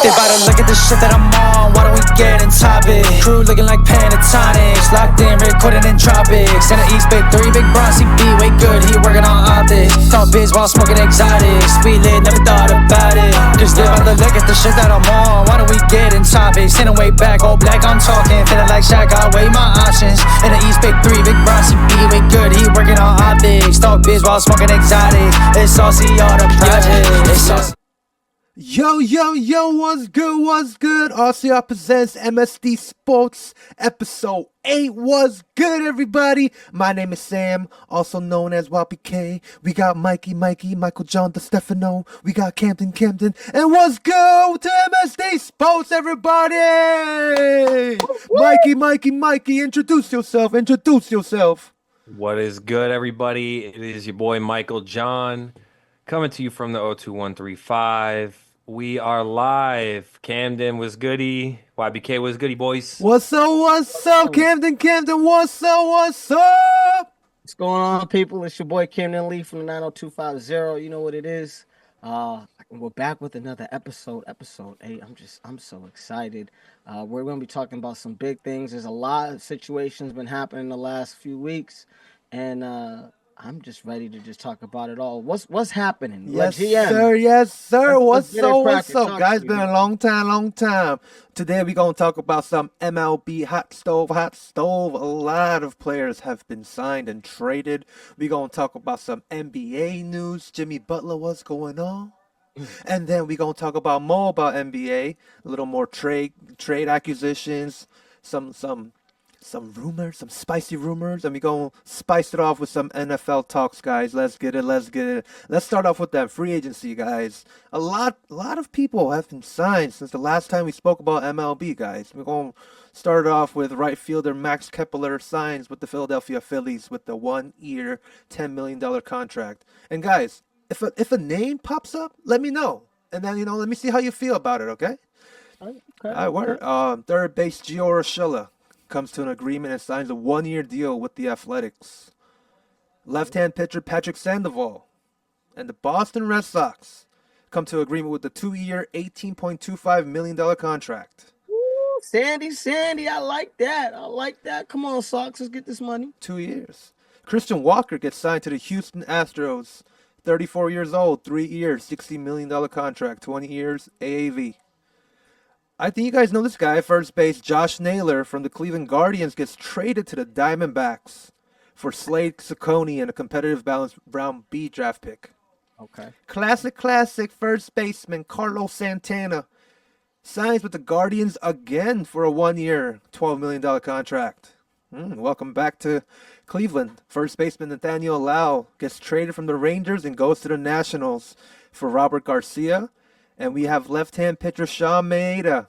They bout to look at the shit that I'm on, why don't we get in topic? Crew looking like Pentatonics, locked in, recording in tropics. In the East Bay 3, big Bronzy B, way good, he working on optics. Talk biz while smoking exotics, we lit, never thought about it. Just they bout to look at the shit that I'm on, why don't we get in topics? Sitting way back, all black, I'm talking, feeling like Shaq, I weigh my options. In the East Bay 3, big Bronzy B, way good, he working on optics. Talk biz while smoking exotics, it's saucy all the projects, it's saucy. Yo, what's good? RCR Presents MSD Sports, episode 8. What's good, everybody? My name is Sam, also known as YPK. We got Michael John DeStefano. We got Camden. And what's good to MSD Sports, everybody? Mikey, introduce yourself. What is good, everybody? It is your boy Michael John coming to you from the 02135. We are live. Camden was goody. YBK was goody, boys. What's up, Camden? What's up? What's going on, people? It's your boy Camden Lee from the 90250. You know what it is. We're back with another episode 8. I'm so excited. We're going to be talking about some big things. There's a lot of situations been happening the last few weeks, and I'm just ready to just talk about it all. What's happening? Yes, sir. What's up? Guys, been a long time. Today we're going to talk about some MLB hot stove. A lot of players have been signed and traded. We're going to talk about some NBA news. Jimmy Butler, what's going on? And then we're going to talk about more about NBA, a little more trade acquisitions, some rumors, some spicy rumors, and we're going to spice it off with some NFL talks, guys. Let's get it. Let's start off with that free agency, guys. A lot of people have been signed since the last time we spoke about MLB, guys. We're going to start off with right fielder Max Kepler signs with the Philadelphia Phillies with the 1-year, $10 million contract. And guys, if a name pops up, let me know. And then, let me see how you feel about it, okay? Okay. Third base Gio Urshela comes to an agreement and signs a 1-year deal with the Athletics. Left-hand pitcher Patrick Sandoval and the Boston Red Sox come to agreement with the 2-year, $18.25 million contract. Ooh, Sandy, I like that. Come on, Sox, let's get this money. 2 years. Christian Walker gets signed to the Houston Astros. 34 years old, 3 years, $60 million contract, 20 years, AAV. I think you guys know this guy. First base Josh Naylor from the Cleveland Guardians gets traded to the Diamondbacks for Slade Cecconi and a competitive balanced round B draft pick. Okay. Classic first baseman Carlos Santana signs with the Guardians again for a 1-year, $12 million contract. Welcome back to Cleveland. First baseman Nathaniel Lau gets traded from the Rangers and goes to the Nationals for Robert Garcia. And we have left-hand pitcher Sean Maeda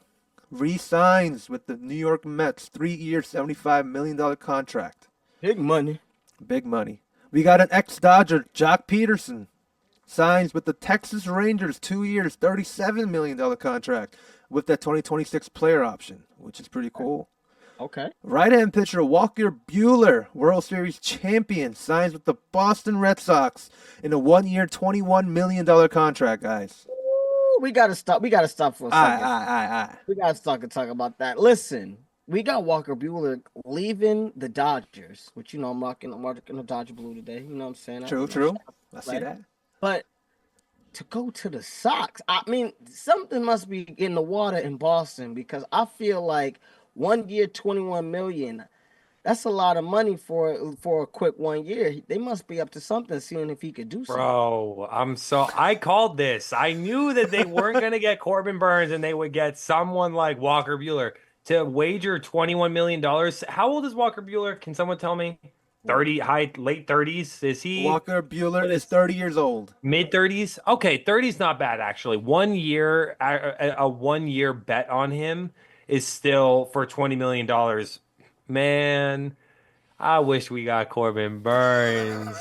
re-signs with the New York Mets, 3-year, $75 million contract. Big money. We got an ex-Dodger, Jock Peterson, signs with the Texas Rangers, 2 years, $37 million contract with that 2026 player option, which is pretty cool. Okay. Right-hand pitcher Walker Buehler, World Series champion, signs with the Boston Red Sox in a 1-year, $21 million contract, guys. We gotta stop for a second. We gotta stop and talk about that. Listen, we got Walker Buehler leaving the Dodgers, which I'm rocking the Dodger blue today. You know what I'm saying? True. I see that. But to go to the Sox, I mean, something must be in the water in Boston, because I feel like 1 year, $21 million. That's a lot of money for a quick 1 year. They must be up to something, seeing if he could do something. Bro, I called this. I knew that they weren't going to get Corbin Burns and they would get someone like Walker Buehler to wager $21 million. How old is Walker Buehler? Can someone tell me? 30, late 30s? Is he? Walker Buehler is 30 years old. Mid 30s? Okay, 30's not bad, actually. 1 year, a 1 year bet on him is still for $20 million. Man, I wish we got Corbin Burns.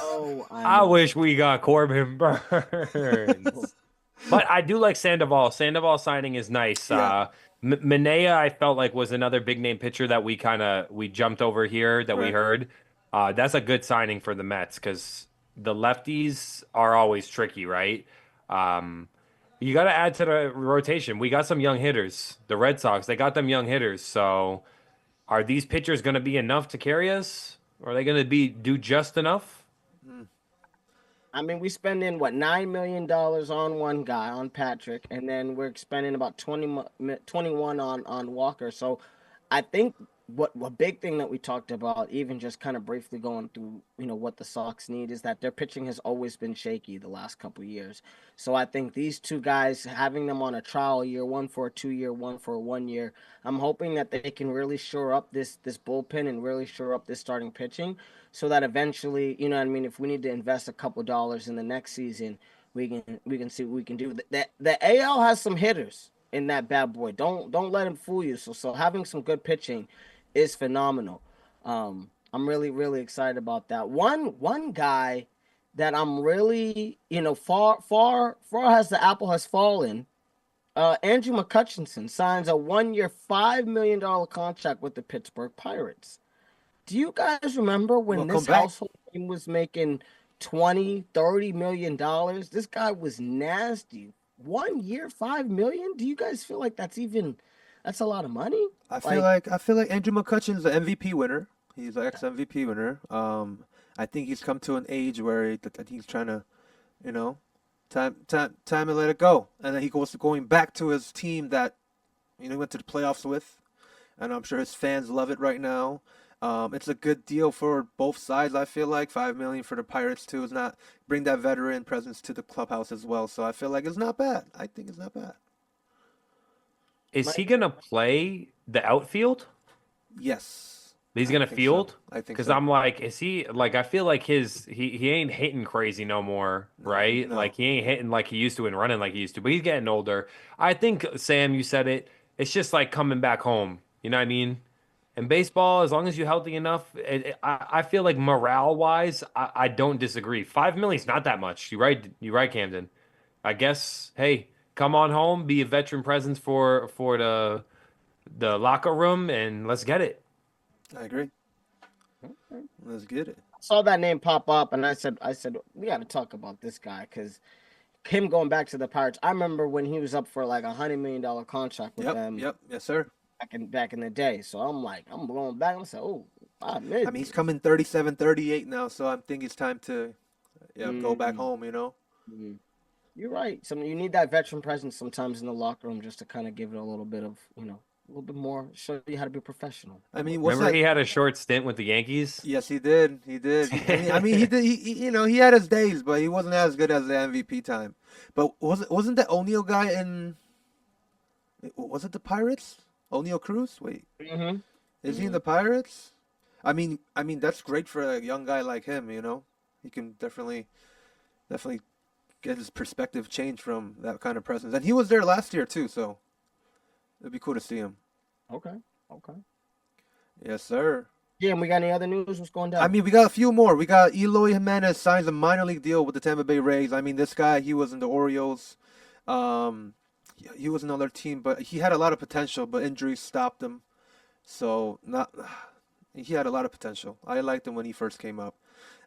I wish we got Corbin Burns. But I do like Sandoval. Sandoval signing is nice. Yeah. Manea, I felt like, was another big name pitcher that we jumped over here that we heard. That's a good signing for the Mets because the lefties are always tricky, right? You got to add to the rotation. We got some young hitters. The Red Sox, they got them young hitters. So are these pitchers going to be enough to carry us? Or are they going to do just enough? I mean, we spending what $9 million on one guy, on Patrick, and then we're spending about 21 on Walker. So, I think what a big thing that we talked about, even just kind of briefly going through, what the Sox need is that their pitching has always been shaky the last couple of years. So I think these two guys, having them on a trial year, one for a 2 year, one for a 1 year, I'm hoping that they can really shore up this bullpen and really shore up this starting pitching so that eventually, you know what I mean, if we need to invest a couple dollars in the next season, we can see what we can do. The AL has some hitters in that bad boy. Don't let him fool you. So having some good pitching is phenomenal. I'm really really excited about that. One guy that I'm really, far as the apple has fallen. Andrew McCutcheon signs a 1 year, $5 million contract with the Pittsburgh Pirates. Do you guys remember when this household team was making 20-30 million dollars? This guy was nasty. 1 year, 5 million. Do you guys feel like that's a lot of money? I feel like Andrew McCutcheon's an MVP winner. He's an ex-MVP winner. I think he's come to an age where I think he's trying to, time to let it go. And then he goes going back to his team that, he went to the playoffs with. And I'm sure his fans love it right now. It's a good deal for both sides. I feel like $5 million for the Pirates too is not bring that veteran presence to the clubhouse as well. So I feel like it's not bad. I think it's not bad. Is he gonna play the outfield? Yes. He's gonna field? So. I think because so. I'm like, is he like? I feel like he ain't hitting crazy no more, right? No. Like he ain't hitting like he used to and running like he used to. But he's getting older. I think Sam, you said it. It's just like coming back home. You know what I mean? In baseball, as long as you're healthy enough, I feel like morale wise, I don't disagree. 5 million is not that much. You're right, Camden. I guess, hey, come on home, be a veteran presence for the locker room, and let's get it. I agree. Let's get it. I saw that name pop up, and I said, we got to talk about this guy because him going back to the Pirates. I remember when he was up for like $100 million contract with them. Yep. Yes, sir. Back in the day. So I'm like, I'm going back. I'm saying, oh, I mean, he's coming 37, 38 now, so I think it's time to go back home, Mm-hmm. You're right. You need that veteran presence sometimes in the locker room just to kind of give it a little bit of, a little bit more, show you how to be professional. I mean, remember he had a short stint with the Yankees? Yes, he did. He did. I mean, he did. He had his days, but he wasn't as good as the MVP time. But wasn't that O'Neal guy in? Was it the Pirates? O'Neal Cruz? Wait. Mm-hmm. Is he in the Pirates? I mean, that's great for a young guy like him. He can definitely get his perspective changed from that kind of presence. And he was there last year too, so it'd be cool to see him. Okay. Yes, sir. Yeah, and we got any other news? What's going down? I mean, we got a few more. We got Eloy Jimenez signs a minor league deal with the Tampa Bay Rays. I mean, this guy, he was in the Orioles. He was another team, but he had a lot of potential, but injuries stopped him. So he had a lot of potential. I liked him when he first came up.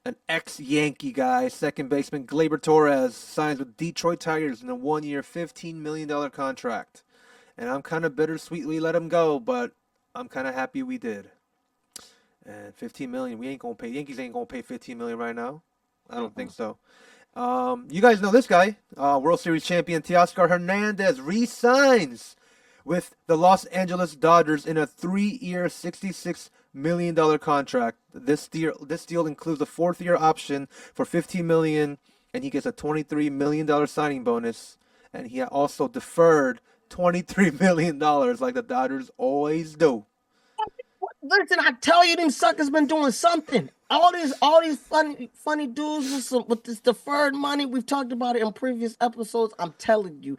An ex-Yankee guy, second baseman Gleyber Torres, signs with Detroit Tigers in a 1 year, $15 million contract. And I'm kind of bittersweet we let him go, but I'm kind of happy we did. And $15 million, Yankees ain't gonna pay $15 million right now. I don't think so. You guys know this guy, World Series champion Teoscar Hernandez re-signs with the Los Angeles Dodgers in a 3-year, $66 million contract. This deal includes a 4th-year option for $15 million, and he gets a $23 million signing bonus, and he also deferred $23 million like the Dodgers always do. Listen, I tell you, them suckers been doing something. All these funny dudes with this deferred money. We've talked about it in previous episodes. I'm telling you,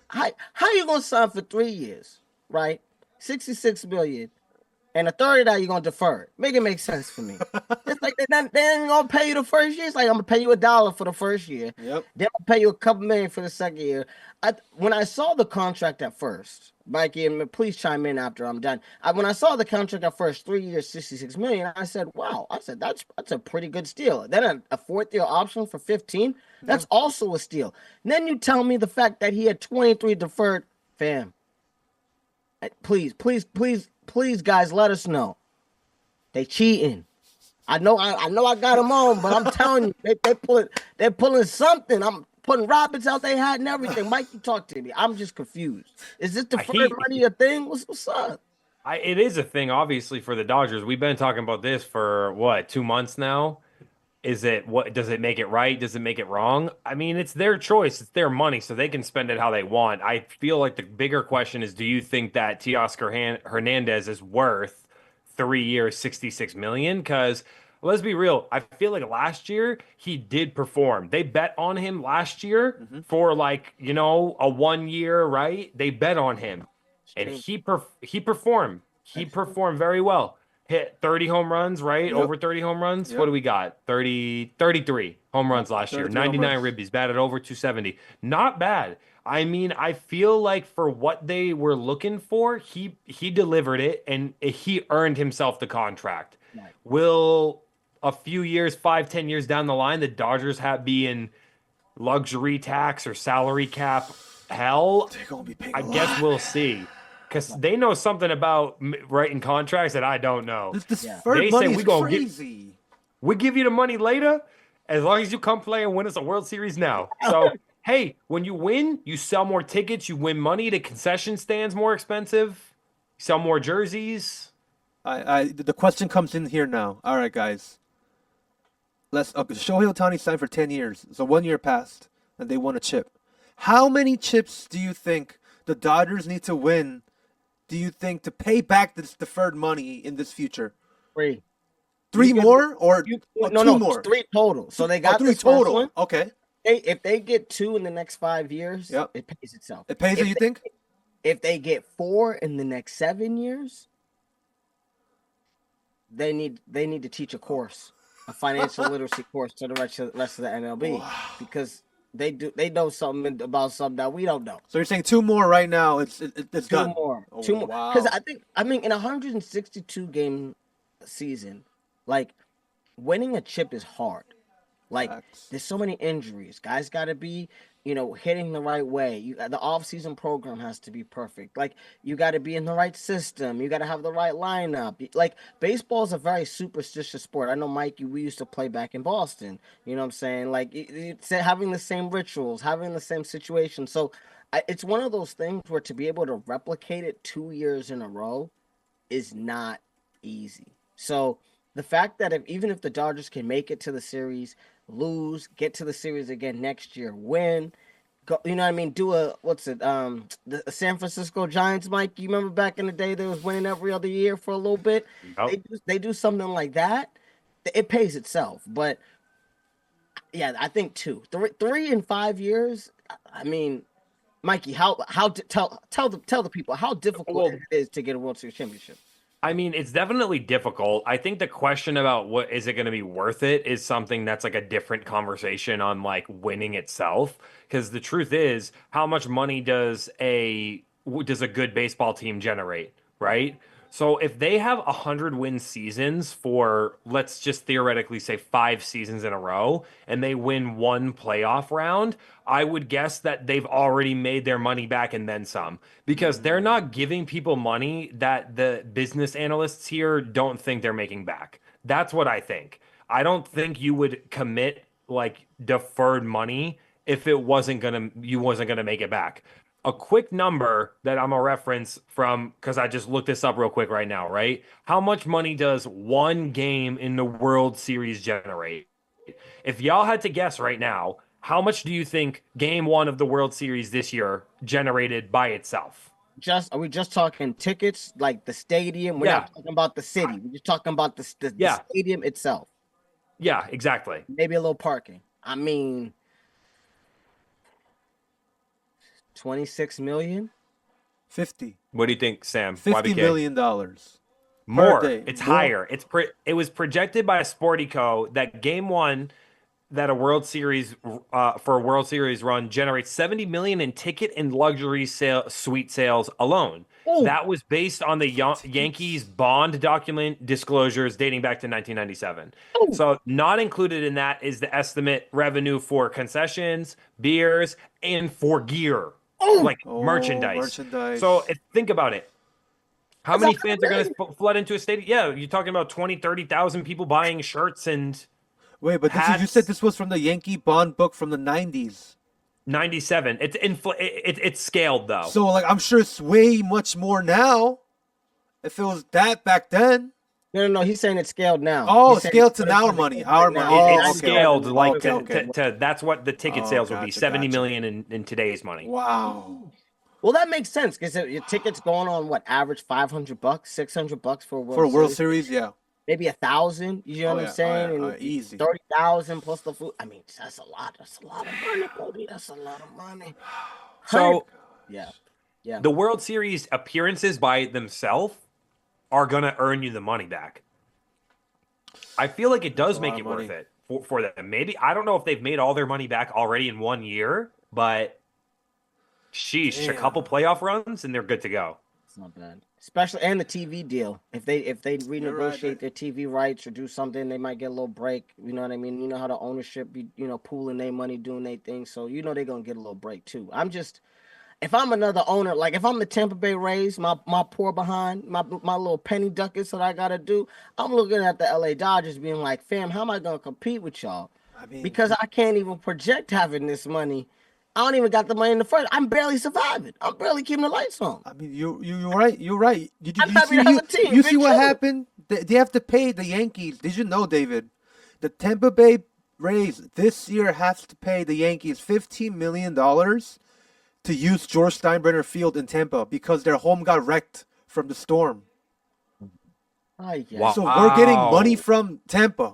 how you gonna sign for 3 years, right? $66 million, and a third of that you're gonna defer it. Make it make sense for me. It's like they ain't gonna pay you the first year. It's like I'm gonna pay you $1 for the first year. Yep. Then I'll pay you a couple million for the second year. When I saw the contract at first, Mikey, and please chime in after I'm done. When I saw the contract at first, 3 years, $66 million, I said, "Wow!" I said, "That's a pretty good steal." Then a fourth year option for 15, that's also a steal. And then you tell me the fact that he had 23 deferred, fam. Please, guys, let us know. They cheating. I know I got them on, but I'm telling you, they're pulling something. I'm putting Roberts out they had and everything. Mike, you talk to me. I'm just confused. Is this deferred money a thing? What's up? It is a thing, obviously, for the Dodgers. We've been talking about this for what, 2 months now? Does it make it right? Does it make it wrong? I mean, it's their choice. It's their money, so they can spend it how they want. I feel like the bigger question is, do you think that Teoscar Hernandez is worth 3 years, $66 million? Because let's be real, I feel like last year he did perform. They bet on him last year for a 1 year, right? They bet on him, and he performed. He performed very well. Hit 30 home runs, right? Yep. Over 30 home runs. Yep. What do we got? 33 home runs last year. 99 ribbies, batted over 270. Not bad. I mean, I feel like for what they were looking for, he delivered it, and he earned himself the contract. Right. Will a few years, 5-10 years down the line, the Dodgers be in luxury tax or salary cap hell? They're gonna be paying I guess we'll see. Because they know something about writing contracts that I don't know. This deferred money is crazy. We give you the money later as long as you come play and win us a World Series now. So, hey, when you win, you sell more tickets, you win money, the concession stand's more expensive, you sell more jerseys. The question comes in here now. All right, guys. Shohei Ohtani signed for 10 years. So 1 year passed, and they won a chip. How many chips do you think the Dodgers need to win, do you think, to pay back this deferred money in this future? 3. 3 more or no, more? 3 total. So they got 3 total. One. Okay. If they get 2 in the next 5 years, it pays itself. It pays it, you think? If they get 4 in the next 7 years, they need to teach a course, a financial literacy course to the rest of the MLB, because they know something about something that we don't know. So you're saying 2 more right now? It's 2 done. More. Oh, 2 more. Wow. Because I mean, in a 162 game season, like, winning a chip is hard. Like, there's so many injuries. Guys got to be, hitting the right way. The off-season program has to be perfect. Like, you got to be in the right system. You got to have the right lineup. Like, baseball is a very superstitious sport. I know, Mikey, we used to play back in Boston. You know what I'm saying? Like, it's having the same rituals, having the same situation. So, it's one of those things where to be able to replicate it 2 years in a row is not easy. So, the fact that even if the Dodgers can make it to the series, lose, get to the series again next year, win, go, you know what I mean? Do the San Francisco Giants, Mike? You remember back in the day they was winning every other year for a little bit? Nope. They do something like that, it pays itself. But yeah, I think 2, 3 in 5 years. I mean, Mikey, tell the people how difficult it is to get a World Series championship. I mean, it's definitely difficult. I think the question about what is it going to be worth it is something that's like a different conversation on like winning itself. Because the truth is, how much money does a good baseball team generate, right? So if they have 100-win seasons for, let's just theoretically say 5 seasons in a row, and they win 1 playoff round, I would guess that they've already made their money back and then some, because they're not giving people money that the business analysts here don't think they're making back. That's what I think. I don't think you would commit like deferred money if you wasn't gonna make it back. A quick number that I'm a reference from, because I just looked this up real quick right now, right? How much money does 1 game in the World Series generate? If y'all had to guess right now, how much do you think game 1 of the World Series this year generated by itself? Are we just talking tickets, like the stadium? We're not talking about the city. We're just talking about the stadium itself. Yeah, exactly. Maybe a little parking. I mean, 26 million? 50. What do you think, Sam? $50 million. More. day. It's More? higher. It was projected by a Sportico that game one that a World Series for a World Series run generates 70 million in ticket and luxury suite sales alone. Ooh. That was based on the Yankees bond document disclosures dating back to 1997. Ooh. So not included in that is the estimate revenue for concessions, beers, and for gear, like merchandise. So think about it. How many fans are going to flood into a stadium? Yeah, you're talking about 20, 30,000 people buying shirts and Wait, but you said this was from the Yankee bond book from the 90s. 97. It's scaled though. So like I'm sure it's way much more now. If it was that back then. No. He's saying it's scaled now. Oh, scaled to now money. Our money. It's scaled like to that's what the ticket sales would be. 70 million in today's money. Wow. Well, that makes sense because your tickets going on what average $500, $600 for a World Series, yeah. Maybe 1,000. You know what I'm saying? And easy. 30,000 plus the food. I mean, that's a lot. That's a lot of money, Cody. That's a lot of money. So, yeah. The World Series appearances by themselves are gonna earn you the money back. I feel like it does make it worth it for them. Maybe I don't know if they've made all their money back already in 1 year, but sheesh, a couple playoff runs and they're good to go. It's not bad. Especially and the TV deal. If they renegotiate their TV rights or do something, they might get a little break. You know what I mean? You know how the ownership be, pooling their money, doing their thing. So they're gonna get a little break too. If I'm another owner, like if I'm the Tampa Bay Rays, my poor behind, my little penny ducats that I gotta do, I'm looking at the LA Dodgers being like, fam, how am I gonna compete with y'all? Because I can't even project having this money. I don't even got the money in the first. I'm barely surviving. I'm barely keeping the lights on. I mean, you're right. You're right. You see what happened? They have to pay the Yankees. Did you know, David? The Tampa Bay Rays this year has to pay the Yankees $15 million to use George Steinbrenner Field in Tampa because their home got wrecked from the storm. Wow. So we're getting money from Tampa.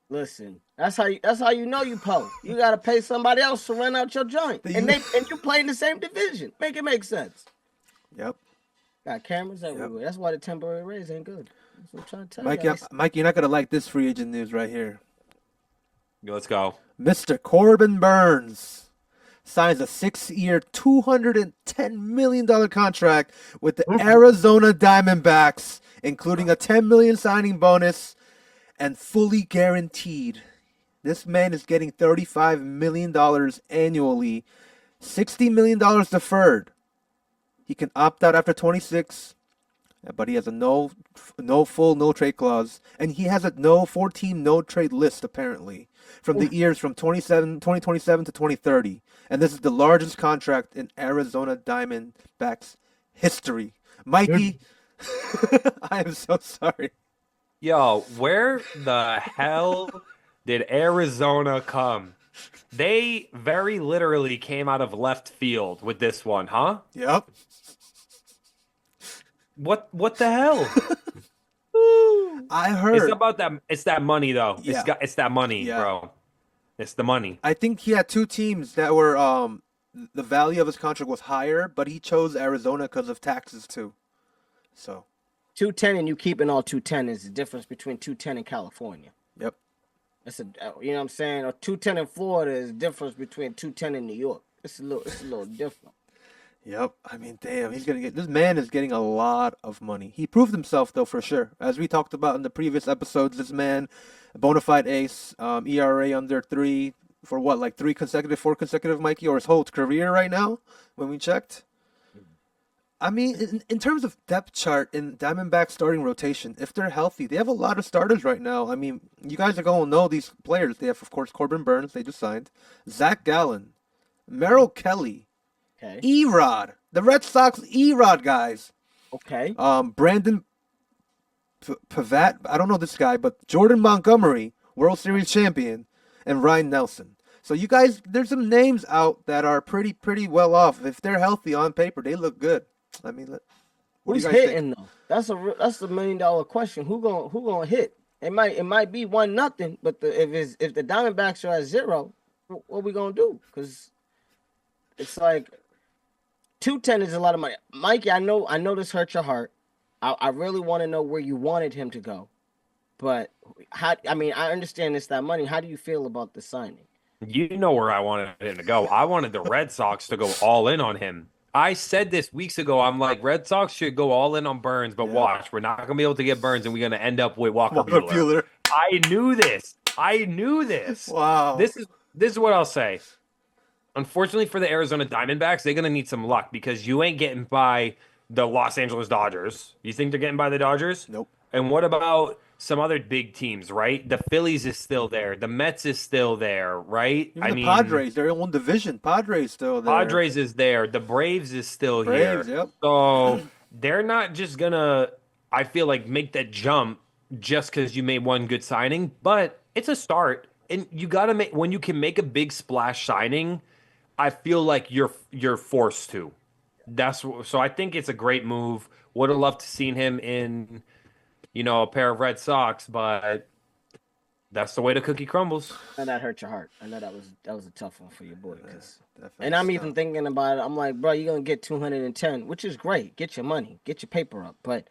Listen, that's how you know you po. You gotta pay somebody else to rent out your joint, and you play in the same division. Make it make sense. Yep. Got cameras everywhere. That's why the temporary Rays ain't good. That's what I'm trying to tell you. Mike, you're not gonna like this free agent news right here. Let's go. Mr. Corbin Burns signs a 6-year, $210 million contract with the Arizona Diamondbacks, including a $10 million signing bonus. And fully guaranteed. This man is getting $35 million annually, $60 million deferred. He can opt out after 26, but he has a no trade clause, and he has a 14 no trade list apparently from the years from 2027 to 2030. And this is the largest contract in Arizona Diamondbacks history. Mikey, I am so sorry. Yo, where the hell did Arizona come? They very literally came out of left field with this one, huh? Yep. What the hell? I heard. It's about that. It's that money, though. Yeah. It's that money, bro. It's the money. I think he had two teams that were the value of his contract was higher, but he chose Arizona because of taxes too. So 210 and you keeping all 210 is the difference between 210 and California. Yep. That's you know what I'm saying? Or 210 in Florida is the difference between 210 in New York. It's a little different. Yep. I mean, damn, this man is getting a lot of money. He proved himself though, for sure. As we talked about in the previous episodes, this man, a bona fide ace, ERA under 3 for what, like 4 consecutive, Mikey, or his whole career right now when we checked. I mean, in terms of depth chart in Diamondback starting rotation, if they're healthy, they have a lot of starters right now. I mean, you guys are going to know these players. They have, of course, Corbin Burns, they just signed, Zach Gallen, Merrill Kelly, Erod, the Red Sox Erod guys. Okay. Brandon Pavat, I don't know this guy, but Jordan Montgomery, World Series champion, and Ryan Nelson. So you guys, there's some names out that are pretty well off. If they're healthy on paper, they look good. I mean, who's hitting though? That's a $1 million question. Who gonna hit? It might be 1-0, but if the Diamondbacks are at 0, what we gonna do? Because it's like 210 is a lot of money. Mikey, I know this hurts your heart. I really want to know where you wanted him to go. But how? I mean, I understand it's that money. How do you feel about the signing? You know where I wanted him to go. I wanted the Red Sox to go all in on him. I said this weeks ago. I'm like, Red Sox should go all in on Burns, but watch, we're not going to be able to get Burns, and we're going to end up with Walker Buehler. I knew this. I knew this. Wow. This is what I'll say. Unfortunately for the Arizona Diamondbacks, they're going to need some luck because you ain't getting by the Los Angeles Dodgers. You think they're getting by the Dodgers? Nope. And what about some other big teams, right? The Phillies is still there. The Mets is still there, right? Even the Padres, their own division. Padres still there. Padres is there. The Braves is still here. Yep. So they're not just going to, I feel like, make that jump just because you made one good signing, but it's a start. And you got to make, when you can make a big splash signing, I feel like you're forced to. So I think it's a great move. Would have loved to seen him in, a pair of Red Sox, but that's the way the cookie crumbles. And that hurt your heart. I know that was a tough one for your boy. And I'm even thinking about it. I'm like, bro, you're gonna get 210, which is great. Get your money, get your paper up. But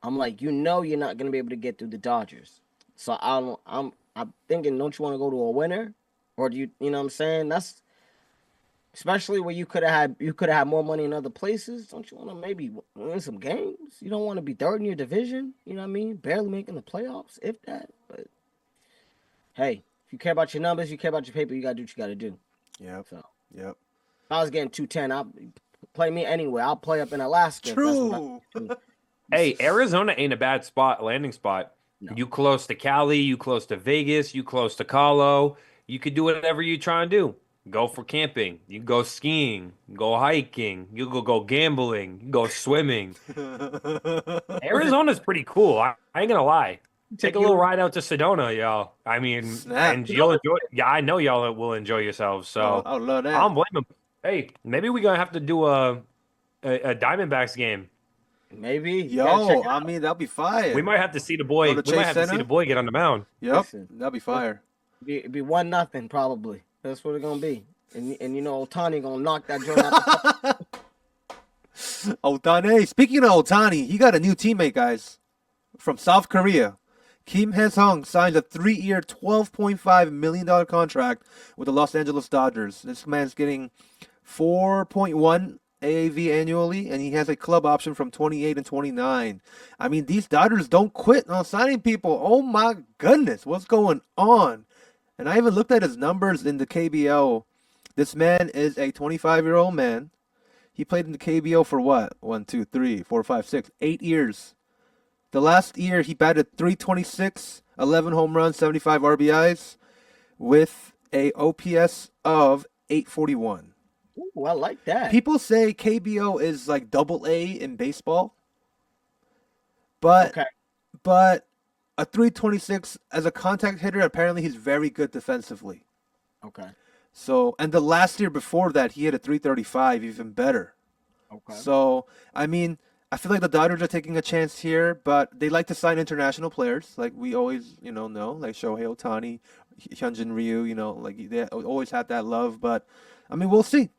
I'm like, you're not gonna be able to get through the Dodgers. So I'm thinking, don't you want to go to a winner, or do you? You know what I'm saying? That's especially where you could have had more money in other places. Don't you want to maybe win some games? You don't want to be third in your division. You know what I mean? Barely making the playoffs, if that. But hey, if you care about your numbers, you care about your paper, you gotta do what you gotta do. Yep. So Yep. if I was getting 210, I'll play me anywhere. I'll play up in Alaska. True. Hey, Arizona ain't a bad landing spot. No. You close to Cali, you close to Vegas, you close to Calo. You could do whatever you try and do. Go for camping. You can go skiing. Go hiking. You can go gambling. You can go swimming. Arizona's pretty cool. I ain't gonna lie. Take a little ride out to Sedona, y'all. I mean, and you'll enjoy it. Yeah, I know y'all will enjoy yourselves. So I love that. I don't blame them. Hey, maybe we're gonna have to do a Diamondbacks game. Maybe. I mean, that'll be fire. We might have to see the boy. We might have to see the boy get on the mound. Yep, that'll be fire. It'd be 1-0 probably. That's what it's gonna be. And Ohtani gonna knock that joint out. Ohtani. Speaking of Ohtani, he got a new teammate, guys, from South Korea. Kim Hae-sung signed a 3-year, $12.5 million contract with the Los Angeles Dodgers. This man's getting 4.1 AAV annually, and he has a club option from 28 and 29. I mean, these Dodgers don't quit on signing people. Oh my goodness, what's going on? And I even looked at his numbers in the KBO. This man is a 25-year-old man. He played in the KBO for what? 1, 2, 3, 4, 5, 6, 8 years. The last year, he batted .326, 11 home runs, 75 RBIs, with a OPS of .841. Ooh, I like that. People say KBO is like AA in baseball. But a .326 as a contact hitter, apparently he's very good defensively. Okay. So, and the last year before that, he had a .335, even better. Okay. So, I mean, I feel like the Dodgers are taking a chance here, but they like to sign international players, like we always, know, like Shohei Ohtani, Hyunjin Ryu, like they always had that love. But I mean, we'll see.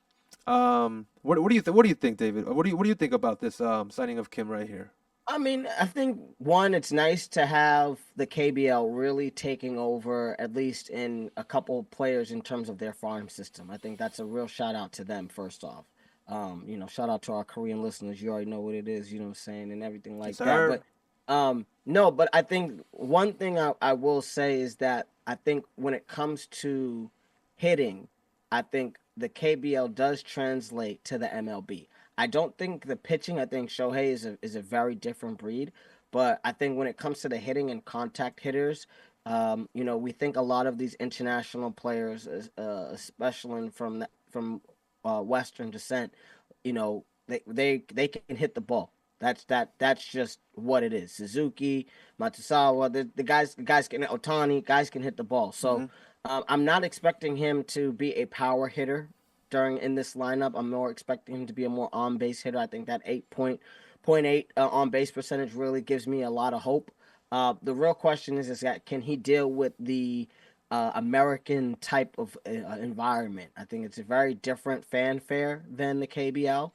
What do you What do you think, David? What do you think about this signing of Kim right here? I mean, I think one, it's nice to have the KBL really taking over, at least in a couple players in terms of their farm system. I think that's a real shout out to them. First off, shout out to our Korean listeners. You already know what it is, you know what I'm saying, and everything like that. But no, but I think one thing I will say is that I think when it comes to hitting, I think the KBL does translate to the MLB. I don't think the pitching, I think Shohei is a very different breed. But I think when it comes to the hitting and contact hitters, we think a lot of these international players, especially from Western descent, they can hit the ball. That's just what it is. Suzuki, Matsusawa, the guys can Ohtani, guys can hit the ball. So I'm not expecting him to be a power hitter in this lineup. I'm more expecting him to be a more on-base hitter. I think that 8.8 on-base percentage really gives me a lot of hope. The real question is that can he deal with the American type of environment? I think it's a very different fanfare than the KBL.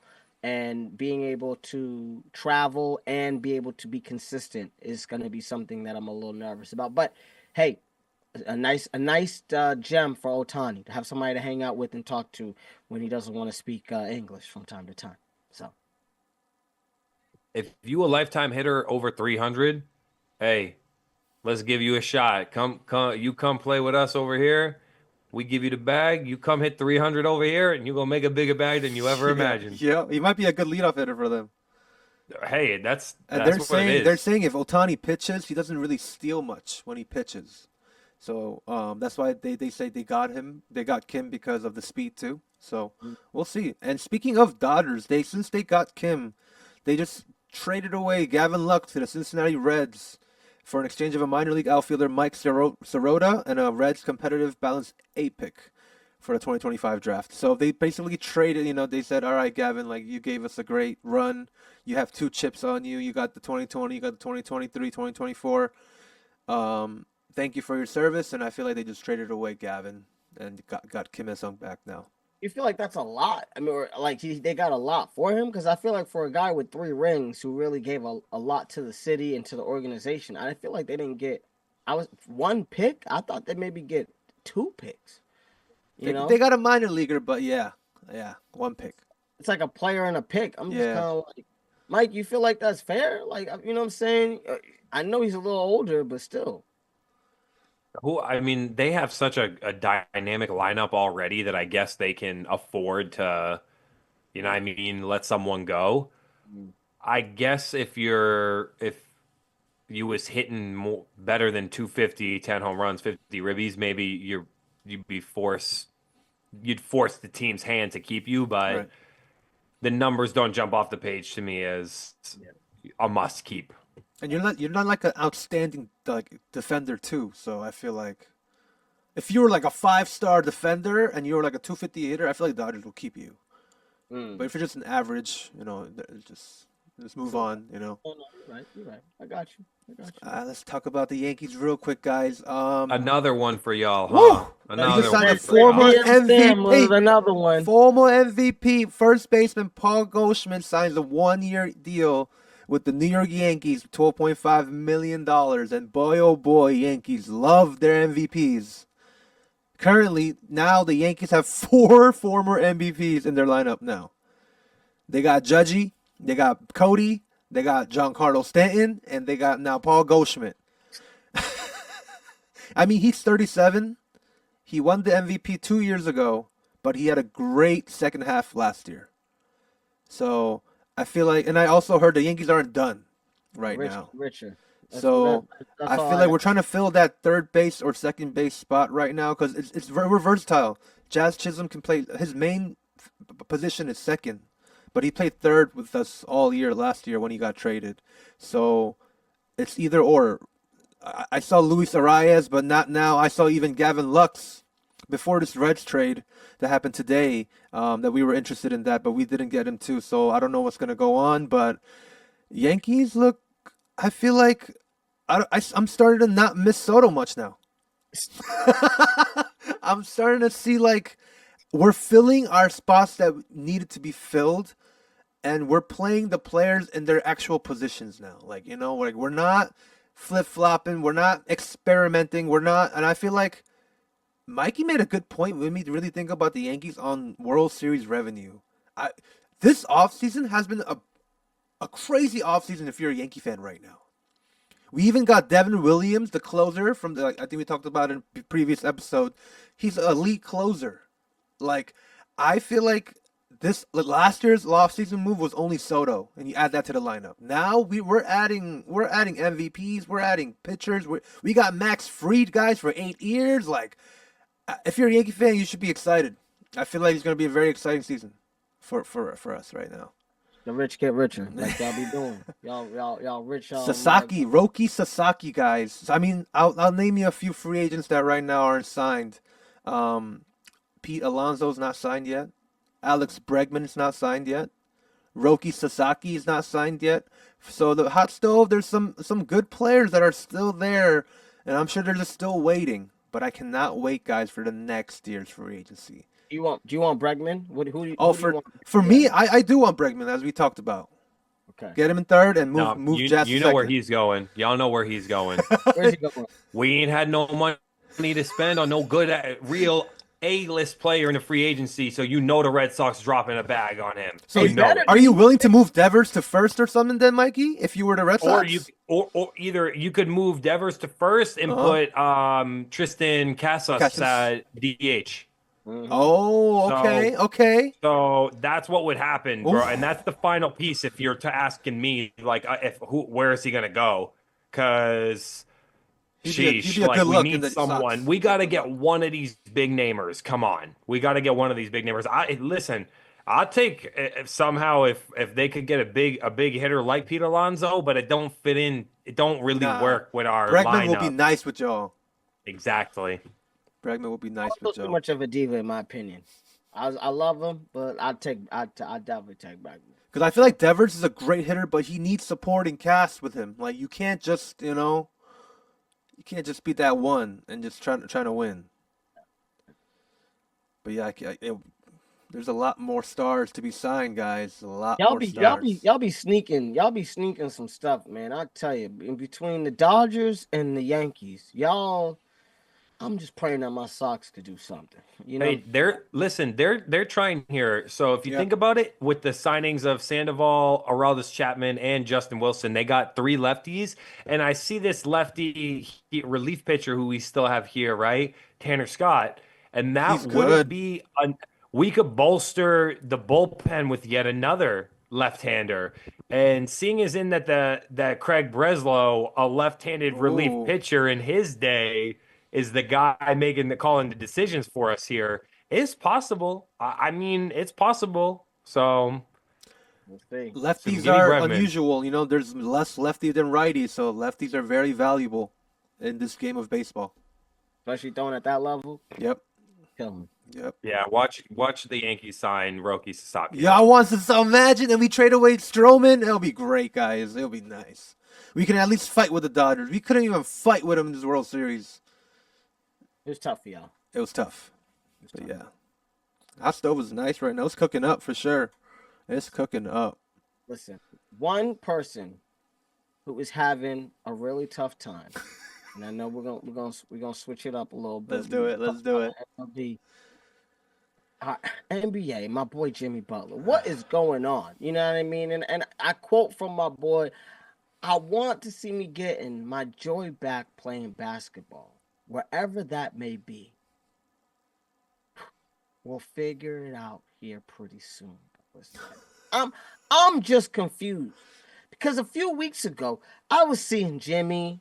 and being able to travel and be able to be consistent is going to be something that I'm a little nervous about. But hey, a nice gem for Otani to have somebody to hang out with and talk to when he doesn't want to speak English from time to time. So If you a lifetime hitter over 300, hey, let's give you a shot. Come, you come play with us over here. We give you the bag. You come hit 300 over here, and you're gonna make a bigger bag than you ever imagined. Yeah, he might be a good leadoff hitter for them. Hey, that's And what it is. they're saying if Otani pitches, he doesn't really steal much when he pitches. So that's why they say they got him. They got Kim because of the speed too. So we'll see. And speaking of Dodgers, since they got Kim, they just traded away Gavin Lux to the Cincinnati Reds for an exchange of a minor league outfielder Mike Sirota and a Reds competitive balanced A pick for the 2025 draft. So they basically traded, they said, all right, Gavin, like you gave us a great run. You have 2 chips on you. You got the 2020, you got the 2023, 2024. Thank you for your service. And I feel like they just traded away Gavin and got Kim Il-sung back now. you feel like that's a lot? I mean, or like they got a lot for him? Because I feel like for a guy with 3 rings who really gave a lot to the city and to the organization, I feel like they didn't get. I was 1 pick. I thought they'd maybe get 2 picks. They got a minor leaguer, but yeah, 1 pick. It's like a player and a pick. I'm just Yeah. kind of like, Mike, you feel like that's fair? Like, you know what I'm saying? I know he's a little older, but still. I mean, they have such a dynamic lineup already that I guess they can afford to, let someone go. I guess if you was hitting better than 250, 10 home runs, 50 ribbies, maybe you'd force the team's hand to keep you, but Right. the numbers don't jump off the page to me as a must keep. And you're not like an outstanding defender too. So I feel like if you were like a 5-star defender and you were like a 250 hitter, I feel like the Dodgers will keep you. But if you're just an average, just move on. Oh, no, you're right. I got you. Let's talk about the Yankees real quick, guys. Another one for y'all, Woo! huh? Another You just signed one a for y'all. former Stem was MVP. another one. Former MVP, first baseman Paul Goldschmidt signs a 1-year deal with the New York Yankees, $12.5 million. And boy, oh boy, Yankees love their MVPs. Currently, now the Yankees have 4 former MVPs in their lineup now. They got Judgy, they got Cody, they got Giancarlo Stanton, and they got now Paul Goldschmidt. I mean, he's 37. He won the MVP 2 years ago, but he had a great second half last year. So I feel like, and I also heard the Yankees aren't done right now. Richer. So That's I all feel like we're trying to fill that third base or second base spot right now because we're versatile. Jazz Chisholm can play. His main position is second, but he played third with us all year last year when he got traded. So it's either or. I saw Luis Arias, but not now. I saw even Gavin Lux before this Reds trade that happened today, that we were interested in that, but we didn't get him too. So I don't know what's going to go on, but Yankees look, I feel like I'm starting to not miss Soto much now. I'm starting to see like we're filling our spots that needed to be filled, and we're playing the players in their actual positions now. Like, we're not flip-flopping, we're not experimenting, and I feel like Mikey made a good point when we really think about the Yankees on World Series revenue. This offseason has been a crazy offseason if you're a Yankee fan right now. We even got Devin Williams, the closer from I think we talked about in a previous episode. He's an elite closer. Like, I feel like last year's offseason move was only Soto, and you add that to the lineup. Now we're adding MVPs, we're adding pitchers. We got Max Fried, guys, for 8 years. Like, if you're a Yankee fan, you should be excited. I feel like it's going to be a very exciting season for us right now. The rich get richer, like y'all be doing. Y'all rich. Roki Sasaki, guys. I mean, I'll name you a few free agents that right now aren't signed. Pete Alonso's not signed yet. Alex Bregman is not signed yet. Roki Sasaki is not signed yet. So the hot stove, there's some good players that are still there, and I'm sure they're just still waiting. But I cannot wait, guys, for the next year's free agency. Do you want Bregman? Oh, Who do you want? for me, I do want Bregman, as we talked about. Okay. Get him in third and No, move Jazz to you know where second. he's going. Y'all know where he's going. Where's he going? We ain't had no money to spend on no good real A-list player in the free agency, so you know the Red Sox dropping a bag on him. So You know it. are you willing to move Devers to first or something then, Mikey? If you were the Red Or Sox? you or either you could move Devers to first and put Tristan Casas at DH. Mhm. Oh, okay, So okay. so that's what would happen, bro. Oof. And that's the final piece if you're asking me like where is he going to go? Cuz He'd sheesh, be a like good we look in need the Sox. someone. We got to get one of these big namers. Come on. We got to get one of these big namers. I listen, I'll take if somehow if they could get a big hitter like Pete Alonso, but it don't fit in. It don't really Nah. work with our Bregman will be lineup. nice with y'all. Exactly. Bregman will be nice with Alonso's too y'all. much of a diva, in my opinion. I love him, but I definitely take Bregman. Because I feel like Devers is a great hitter, but he needs supporting cast with him. Like you can't just, you can't just be that one and just trying to win. But yeah, there's a lot more stars to be signed, guys. A lot Y'all more be stars. y'all be sneaking some stuff, man. I tell you, in between the Dodgers and the Yankees, y'all, I'm just praying that my Sox could do something. You know, Hey, they're trying here. So if you Yeah. think about it, with the signings of Sandoval, Aroldis Chapman, and Justin Wilson, they got three lefties. And I see this lefty relief pitcher who we still have here, right? Tanner Scott. And that He's wouldn't good. be we could bolster the bullpen with yet another left-hander. And seeing as in that Craig Breslow, a left-handed relief Ooh. pitcher in his day, is the guy making calling the decisions for us here. It's possible. I mean, it's possible. So we'll see. Lefties give me are Bregman. unusual. There's less lefty than righty, so lefties are very valuable in this game of baseball. Especially throwing at that level, Yep. kill him. Yep. Yeah, watch the Yankees sign Roki Sasaki. Y'all want to so imagine and we trade away Stroman? It'll be great, guys. It'll be nice. We can at least fight with the Dodgers. We couldn't even fight with them in this World Series. It was tough for y'all. It was tough. But yeah. Hot stove is nice right now. It's cooking up for sure. It's cooking up. Listen, one person who is having a really tough time, and I know we're gonna switch it up a little bit. Let's do it. Let's do it. MLB, NBA, my boy Jimmy Butler. What is going on? You know what I mean? And I quote from my boy, I want to see me getting my joy back playing basketball, wherever that may be. We'll figure it out here pretty soon. I'm just confused because a few weeks ago I was seeing Jimmy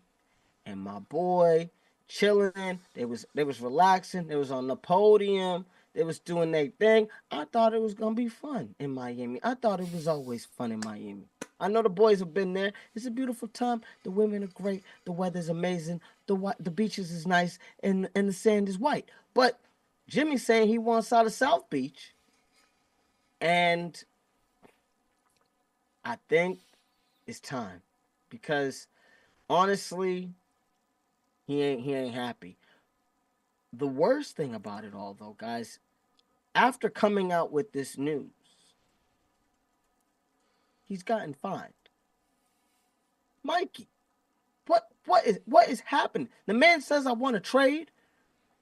and my boy chilling. They was relaxing. They was on the podium. They was doing their thing. I thought it was gonna be fun in Miami. I thought it was always fun in Miami. I know the boys have been there. It's a beautiful time. The women are great. The weather's amazing. The beaches is nice and the sand is white. But Jimmy's saying he wants out of South Beach, and I think it's time because honestly, he ain't happy. The worst thing about it all, though, guys, after coming out with this news, he's gotten fined. Mikey, what is happening? The man says I want to trade.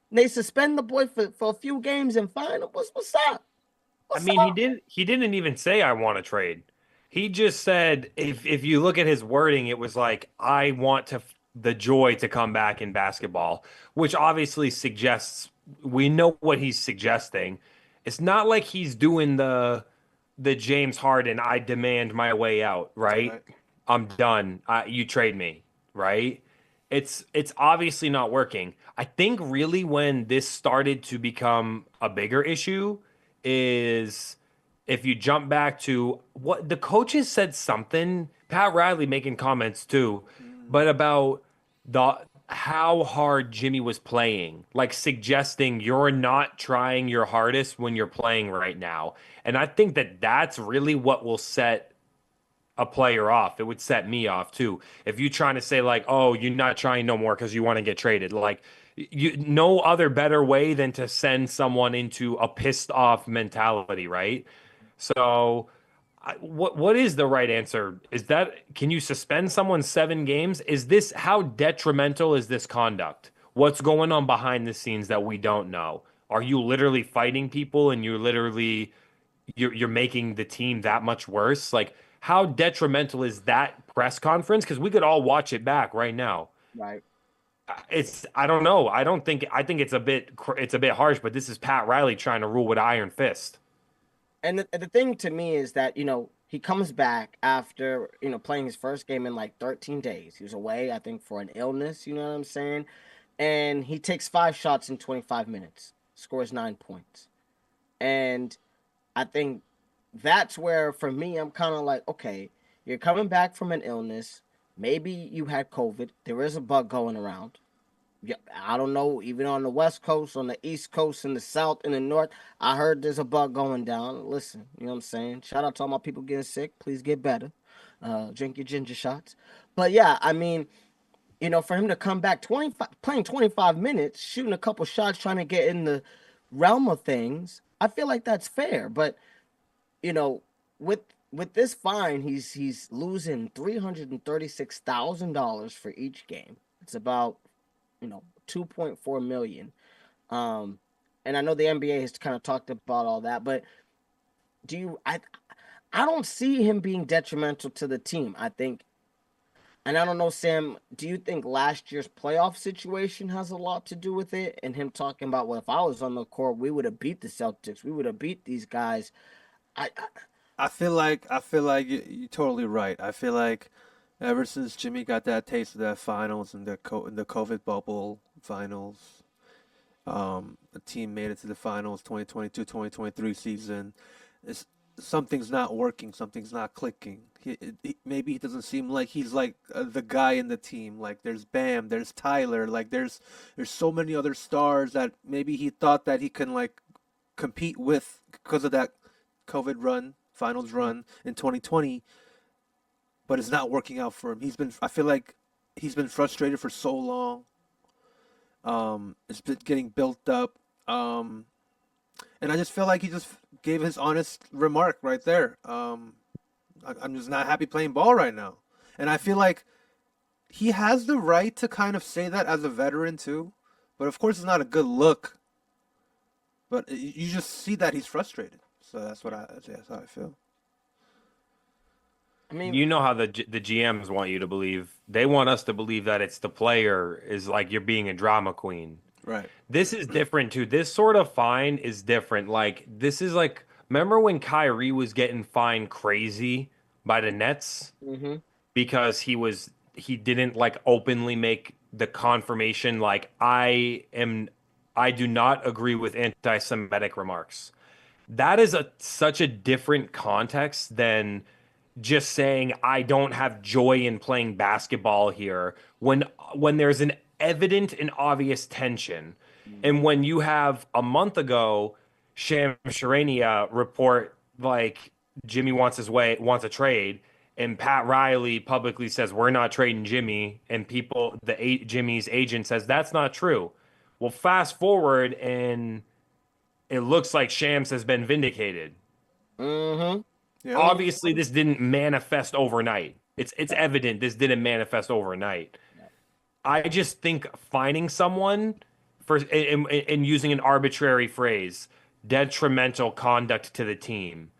And they suspend the boy for a few games and fine him. What's up? What's I mean, up? he didn't even say I want to trade. He just said if you look at his wording, it was like I want the joy to come back in basketball, which obviously suggests we know what he's suggesting. It's not like he's doing the James Harden I demand my way out, right? I'm done. You trade me, right? It's obviously not working. I think really when this started to become a bigger issue is if you jump back to what the coaches said something, Pat Riley making comments too, but about the how hard Jimmy was playing, like suggesting you're not trying your hardest when you're playing right now. And I think that's really what will set a player off. It would set me off too. If you're trying to say like, "Oh, you're not trying no more because you want to get traded." Like No other better way than to send someone into a pissed off mentality, right? So what is the right answer? Is that can you suspend someone 7 games? Is this how detrimental is this conduct? What's going on behind the scenes that we don't know? Are you literally fighting people and you're making the team that much worse? Like how detrimental is that press conference? Because we could all watch it back right now. Right. It's I don't know. I think it's a bit harsh, but this is Pat Riley trying to rule with iron fist. And the thing to me is that, he comes back after, playing his first game in like 13 days. He was away, I think, for an illness, you know what I'm saying? And he takes 5 shots in 25 minutes, scores 9 points. And I think that's where, for me, I'm kind of like, okay, you're coming back from an illness. Maybe you had COVID. There is a bug going around. Yeah, I don't know, even on the West Coast, on the East Coast, in the South, in the North, I heard there's a bug going down. Listen, you know what I'm saying? Shout out to all my people getting sick. Please get better. Drink your ginger shots. But yeah, I mean, for him to come back 25, playing 25 minutes, shooting a couple shots, trying to get in the realm of things, I feel like that's fair. But, you know, with this fine, he's losing $336,000 for each game. It's about 2.4 million. And I know the NBA has kind of talked about all that, but I don't see him being detrimental to the team. I think, and I don't know, Sam, do you think last year's playoff situation has a lot to do with it? And him talking about, well, if I was on the court, we would have beat the Celtics. We would have beat these guys. I feel like you're totally right. I feel like ever since Jimmy got that taste of that finals and in the COVID bubble finals, the team made it to the finals 2022-2023 season. Something's not working, something's not clicking. Maybe he doesn't seem like he's like the guy in the team. Like there's Bam, there's Tyler, like there's so many other stars that maybe he thought that he can like compete with because of that COVID run, finals run in 2020. But it's not working out for him. I feel like he's been frustrated for so long. It's been getting built up. And I just feel like he just gave his honest remark right there. I'm just not happy playing ball right now. And I feel like he has the right to kind of say that as a veteran too. But of course it's not a good look. But you just see that he's frustrated. So that's how I feel. I mean, You know how the GMs want you to believe. They want us to believe that it's the player is like you're being a drama queen. Right. This is different too. This sort of fine is different. Like this is like remember when Kyrie was getting fined crazy by the Nets because he didn't like openly make the confirmation like I do not agree with anti-Semitic remarks. That is such a different context than just saying I don't have joy in playing basketball here when there's an evident and obvious tension. And when you have a month ago Sham Charania report like Jimmy wants a trade and Pat Riley publicly says we're not trading Jimmy and Jimmy's agent says that's not true. Well, fast forward and it looks like Shams has been vindicated. mm-hmm. Yeah. Obviously, this didn't manifest overnight. It's evident this didn't manifest overnight. I just think finding someone for and using an arbitrary phrase, detrimental conduct to the team,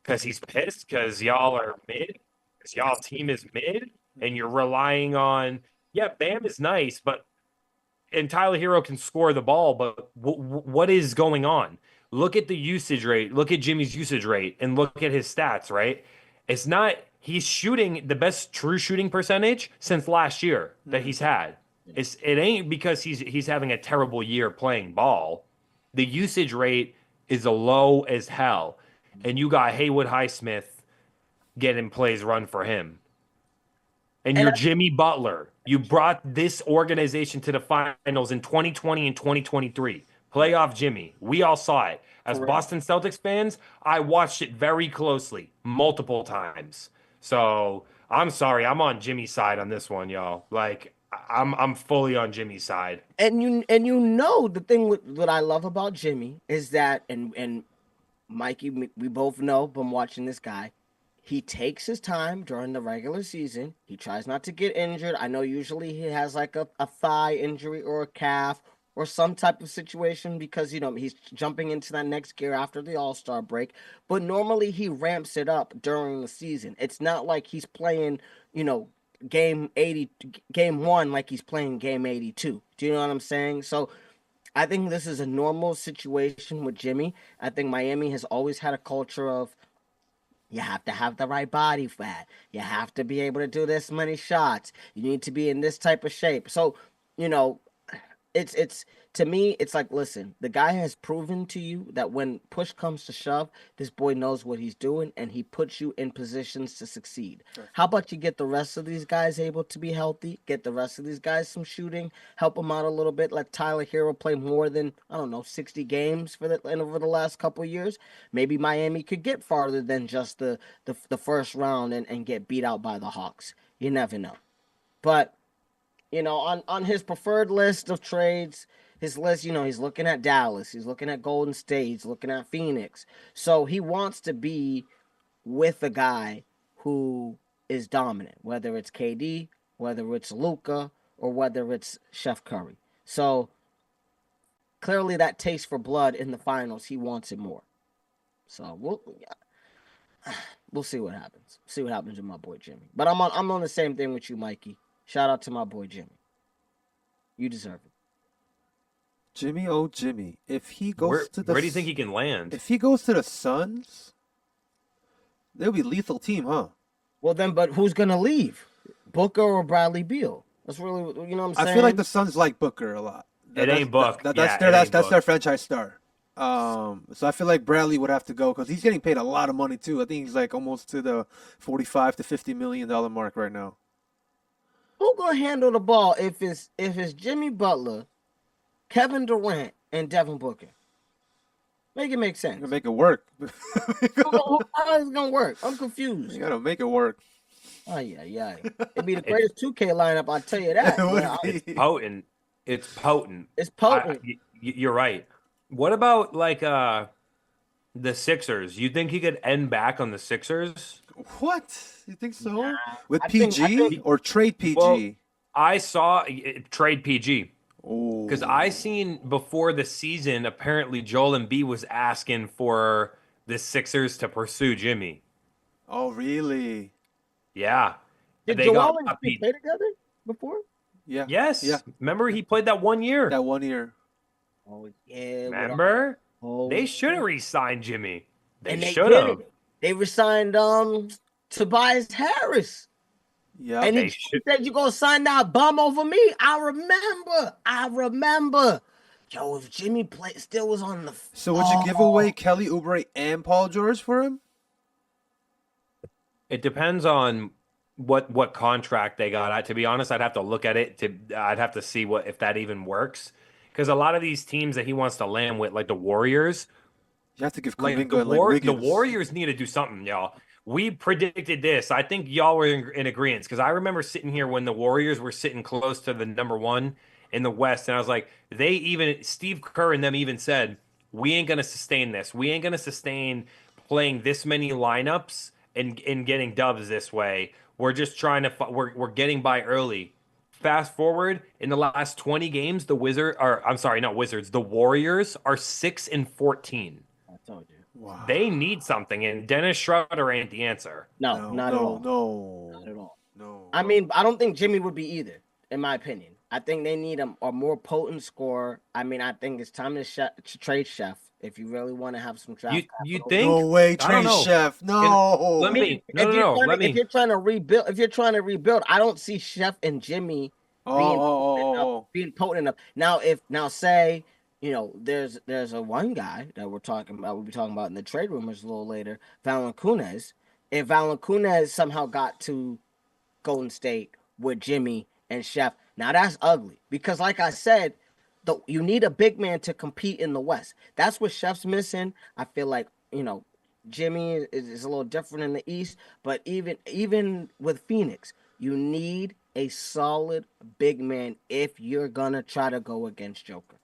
because he's pissed because y'all are mid, because y'all team is mid, and you're relying on Bam is nice, but and Tyler Hero can score the ball, but what is going on? Look at the usage rate. Look at Jimmy's usage rate and look at his stats, right? It's not, he's shooting the best true shooting percentage since last year that he's had. It ain't because he's having a terrible year playing ball. The usage rate is low as hell. And you got Haywood Highsmith getting plays run for him. And you're Jimmy Butler. You brought this organization to the finals in 2020 and 2023. Playoff Jimmy. We all saw it. As Boston Celtics fans, I watched it very closely, multiple times. So I'm sorry. I'm on Jimmy's side on this one, y'all. Like, I'm fully on Jimmy's side. And you know the thing what I love about Jimmy is that and Mikey, we both know from watching this guy, he takes his time during the regular season. He tries not to get injured. I know usually he has like a thigh injury or a calf or some type of situation because he's jumping into that next gear after the All-Star break. But normally he ramps it up during the season. It's not like he's playing, game 80, game 1 like he's playing game 82. Do you know what I'm saying? So I think this is a normal situation with Jimmy. I think Miami has always had a culture of you have to have the right body fat. You have to be able to do this many shots. You need to be in this type of shape. So, you know, it's to me, it's like, listen, the guy has proven to you that when push comes to shove, this boy knows what he's doing and he puts you in positions to succeed. Sure. How about you get the rest of these guys able to be healthy, get the rest of these guys some shooting, help them out a little bit, let Tyler Hero play more than, 60 games over the last couple of years. Maybe Miami could get farther than just the first round and get beat out by the Hawks. You never know. But on his preferred list of trades, his list, he's looking at Dallas, he's looking at Golden State, he's looking at Phoenix. So he wants to be with a guy who is dominant, whether it's KD, whether it's Luka, or whether it's Chef Curry. So clearly that taste for blood in the finals, he wants it more. So we'll see what happens. See what happens with my boy Jimmy. But I'm on the same thing with you, Mikey. Shout out to my boy Jimmy. You deserve it. Jimmy, oh Jimmy. If he goes where do you think he can land? If he goes to the Suns, they'll be a lethal team, huh? Well then, but who's gonna leave? Booker or Bradley Beal? That's really, what I'm saying. I feel like the Suns like Booker a lot. It ain't Book. That's their franchise star. So I feel like Bradley would have to go because he's getting paid a lot of money too. I think he's like almost to the $45 to $50 million mark right now. Who gonna handle the ball if it's Jimmy Butler, Kevin Durant, and Devin Booker? Make it make sense. Make it work. How is it gonna work? I'm confused. You gotta make it work. Oh yeah. It'd be the greatest 2K lineup, I'll tell you that. It's potent. It's potent. It's potent. You're right. What about like the Sixers? You think he could end back on the Sixers? What? You think so? Nah, With PG or trade PG? Well, I saw trade PG. Because I seen before the season, apparently Joel Embiid was asking for the Sixers to pursue Jimmy. Oh, really? Yeah. Did Joel and Embiid play together before? Yeah. Yes. Yeah. Remember he played that 1 year? That 1 year. Oh, yeah. Remember? Oh, they should have re-signed Jimmy. They should have. They resigned Tobias Harris. Yeah. And he said, you gonna sign that bum over me? I remember. Yo, if Jimmy still was on the So would you give away Kelly Oubre and Paul George for him? It depends on what contract they got. To be honest, I'd have to look at it. I'd have to see if that even works. Because a lot of these teams that he wants to land with, like the Warriors, you have to give the Warriors need to do something, y'all. We predicted this. I think y'all were in agreement because I remember sitting here when the Warriors were sitting close to the number one in the West, and I was like, Steve Kerr and them even said, we ain't gonna sustain this. We ain't gonna sustain playing this many lineups and getting dubs this way. We're just trying to we're getting by early. Fast forward in the last 20 games, the Warriors are 6-14. I told you. Wow. They need something, and Dennis Schroeder ain't the answer. No, not at all. Not at all. No. I mean, I don't think Jimmy would be either, in my opinion. I think they need a more potent scorer. I mean, I think it's time to trade Chef if you really want to have some draft. You think? No way, trade Chef. No. If you're trying to rebuild, I don't see Chef and Jimmy being potent enough. Now say, there's a one guy that we'll be talking about in the trade rumors a little later, Valanciunas. If Valanciunas somehow got to Golden State with Jimmy and Chef, now that's ugly because, like I said, you need a big man to compete in the West. That's what Chef's missing. I feel like Jimmy is a little different in the East, but even with Phoenix, You need a solid big man if you're gonna try to go against Joker.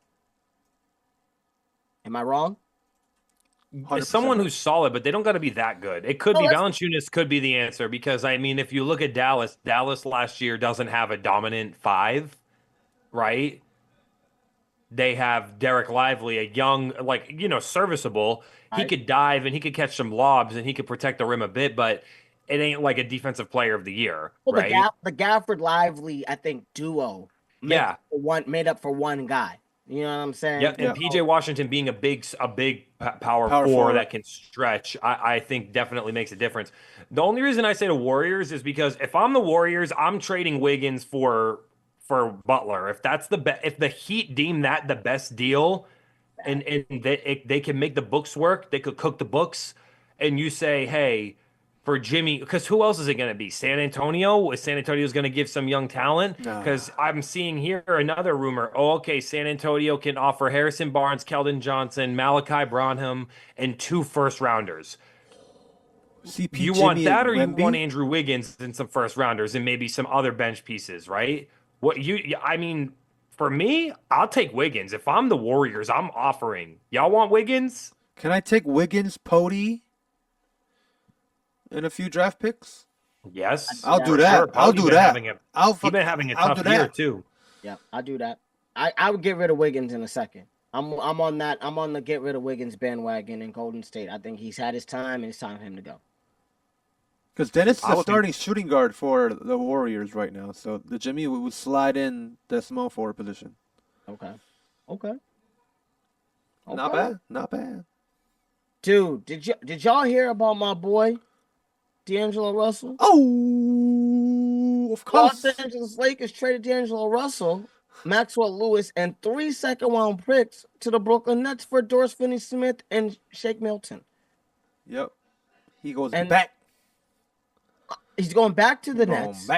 Am I wrong? 100%. Someone who's solid, but they don't got to be that good. It could be Valanciunas could be the answer because I mean, if you look at Dallas last year doesn't have a dominant five, right? They have Derek Lively, a young, serviceable. He could dive and he could catch some lobs and he could protect the rim a bit, but it ain't like a defensive player of the year, right? The Gafford Lively, I think, duo. Made up for one guy. You know what I'm saying? Yeah, and PJ Washington being a big power four that can stretch, I think definitely makes a difference. The only reason I say the Warriors is because if I'm the Warriors, I'm trading Wiggins for Butler. If that's if the Heat deem that the best deal, and they can make the books work, they could cook the books, and you say, hey, for Jimmy, because who else is it going to be? San Antonio? Is San Antonio's going to give some young talent? Because I'm seeing here another rumor. Oh, okay, San Antonio can offer Harrison Barnes, Keldon Johnson, Malachi Branham, and 2 first-rounders. You want that, or you want Andrew Wiggins and some first-rounders and maybe some other bench pieces, right? I mean, for me, I'll take Wiggins. If I'm the Warriors, I'm offering. Y'all want Wiggins? Can I take Wiggins, Pody, and a few draft picks? Yes, I'll do that. Sure. I'll do that. He's been having a tough year too. Yeah, I'll do that. I would get rid of Wiggins in a second. I'm on that. I'm on the get rid of Wiggins bandwagon in Golden State. I think he's had his time, and it's time for him to go. Because Dennis is the starting shooting guard for the Warriors right now, so the Jimmy would slide in the small forward position. Okay. Not bad. Dude, did y'all hear about my boy D'Angelo Russell? Oh, of course. Los Angeles Lakers traded D'Angelo Russell, Maxwell Lewis, and 3 second-round picks to the Brooklyn Nets for Doris Finney-Smith and Shake Milton. Yep. He goes back. He's going back to the Nets.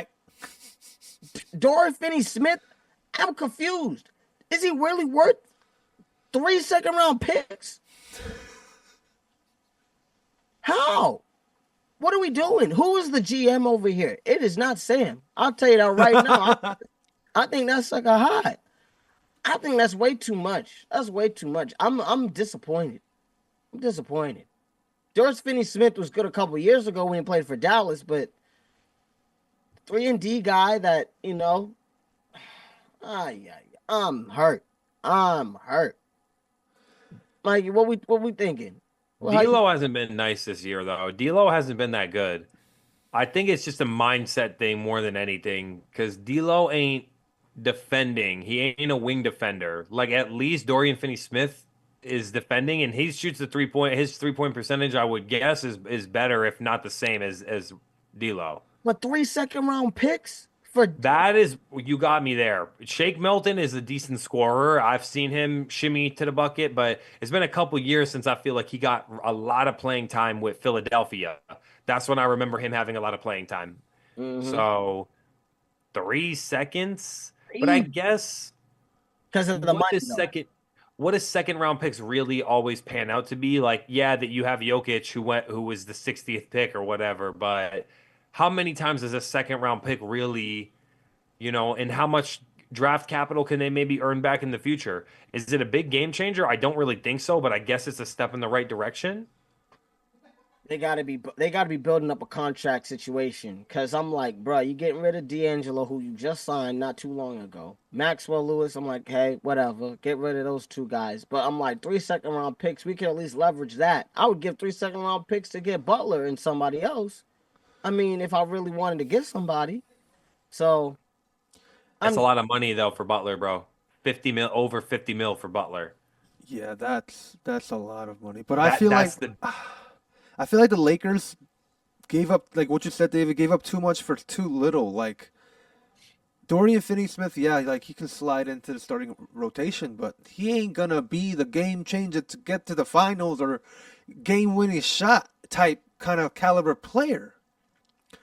Doris Finney-Smith, I'm confused. Is he really worth 3 second-round picks? How? What are we doing? Who is the GM over here? It is not Sam. I'll tell you that right now. I think that's like a high. I think that's way too much. That's way too much. I'm disappointed. Doris Finney-Smith was good a couple years ago when he played for Dallas, but 3-and-D guy that, I'm hurt. Mikey, what we thinking? D'Lo hasn't been nice this year, though. D'Lo hasn't been that good. I think it's just a mindset thing more than anything, because D'Lo ain't defending. He ain't a wing defender. Like, at least Dorian Finney-Smith is defending, and he shoots the 3-point. His 3-point percentage, I would guess, is better, if not the same as D'Lo. But 3 second-round picks? That is, you got me there. Shake Milton is a decent scorer. I've seen him shimmy to the bucket, but it's been a couple years since I feel like he got a lot of playing time with Philadelphia. That's when I remember him having a lot of playing time. Mm-hmm. So 3 seconds, but I guess because of the money. What does second round picks really always pan out to be? Like, yeah, that you have Jokic who was the 60th pick or whatever, but how many times is a second round pick really, and how much draft capital can they maybe earn back in the future? Is it a big game changer? I don't really think so, but I guess it's a step in the right direction. They gotta be building up a contract situation, because I'm like, bro, you getting rid of D'Angelo, who you just signed not too long ago. Maxwell Lewis, I'm like, hey, whatever, get rid of those 2 guys. But I'm like, 3 second round picks, we can at least leverage that. I would give 3 second round picks to get Butler and somebody else. I mean, if I really wanted to get somebody. So that's a lot of money though for Butler, bro. Over 50 mil for Butler. Yeah, that's a lot of money. But I feel like the Lakers gave up, like what you said, David, gave up too much for too little. Like Dorian Finney-Smith, yeah, like he can slide into the starting rotation, but he ain't gonna be the game changer to get to the finals or game-winning shot type kind of caliber player.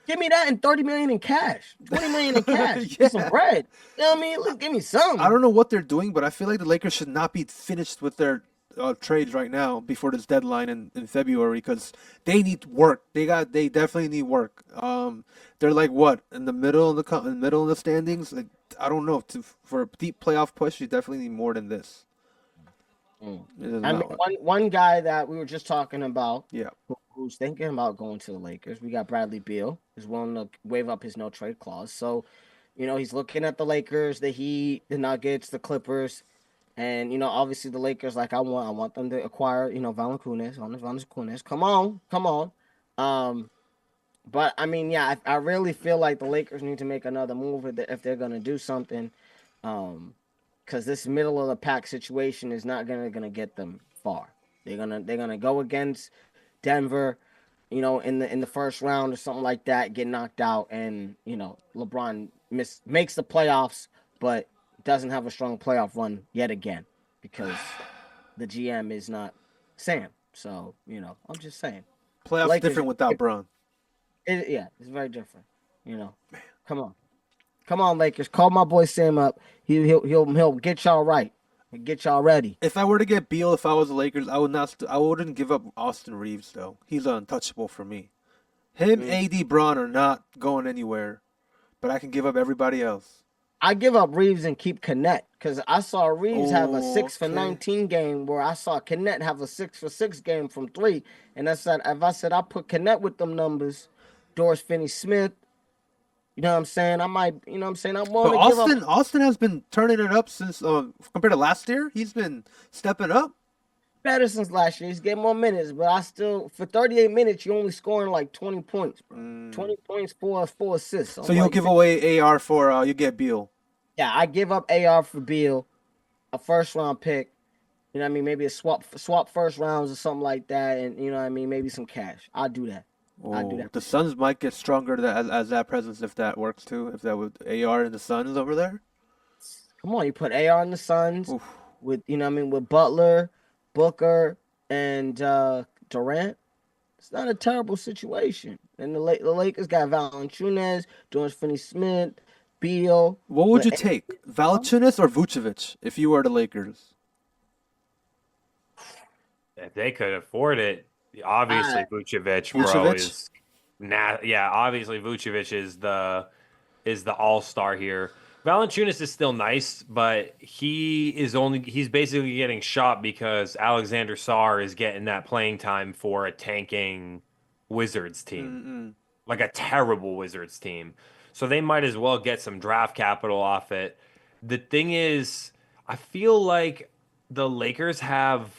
Give me that and $30 million in cash, $20 million in cash, get some bread. You know what I mean? Give me some. I don't know what they're doing, but I feel like the Lakers should not be finished with their trades right now before this deadline in February because they need work. They definitely need work. They're like what in the middle of in the middle of the standings. Like, I don't know. For a deep playoff push, you definitely need more than this. Mm. It doesn't I mean, matter. one guy that we were just talking about, Yeah. who's thinking about going to the Lakers. We got Bradley Beal, who's willing to waive up his no trade clause. So, he's looking at the Lakers, the Heat, the Nuggets, the Clippers, and obviously the Lakers. Like I want them to acquire Valanciunas. Come on. Um, but I mean, yeah, I really feel like the Lakers need to make another move if they're gonna do something. Because this middle of the pack situation is not gonna get them far. They're gonna go against Denver, in the first round or something like that, get knocked out, and LeBron makes the playoffs, but doesn't have a strong playoff run yet again because the GM is not Sam. So I'm just saying, Playoffs Lakers. different without Bron. Yeah, it's very different. Come on. Come on, Lakers. Call my boy Sam up. He'll get y'all right. He'll get y'all ready. If I were to get Beal, if I was the Lakers, I would not. I wouldn't give up Austin Reeves though. He's untouchable for me. Him, AD, Bron are not going anywhere, but I can give up everybody else. I give up Reeves and keep Connect because I saw Reeves have a 6 for Okay. 19 game where I saw Connect have a 6 for 6 game from 3. And I said, if I put Connect with them numbers, Doris Finney-Smith, you know what I'm saying? I might, I'm willing But to give up. Austin has been turning it up since compared to last year. He's been stepping up. Better since last year. He's getting more minutes, but I still, for 38 minutes, you're only scoring like 20 points, bro. 20 points, four assists. So you'll give away AR for you get Beal. Yeah, I give up AR for Beal, a first round pick. You know what I mean? Maybe a swap first rounds or something like that, and you know what I mean? Maybe some cash. I'll do that. I'll do that. The Suns might get stronger as that presence if that works too. If that with AR and the Suns over there. Come on, you put AR in the Suns Oof. with with Butler, Booker, and Durant. It's not a terrible situation. And the Lakers got Valanciunas, Doris Finney-Smith, Beal. What would you take, Valanciunas or Vucevic, if you were the Lakers? If they could afford it, obviously Vucevic, bro, Vucevic? is obviously Vucevic is the all-star here. Valanciunas is still nice, but he's basically getting shot because Alexander Sarr is getting that playing time for a tanking Wizards team. Like a terrible Wizards team. So they might as well get some draft capital off it. The thing is, I feel like the Lakers have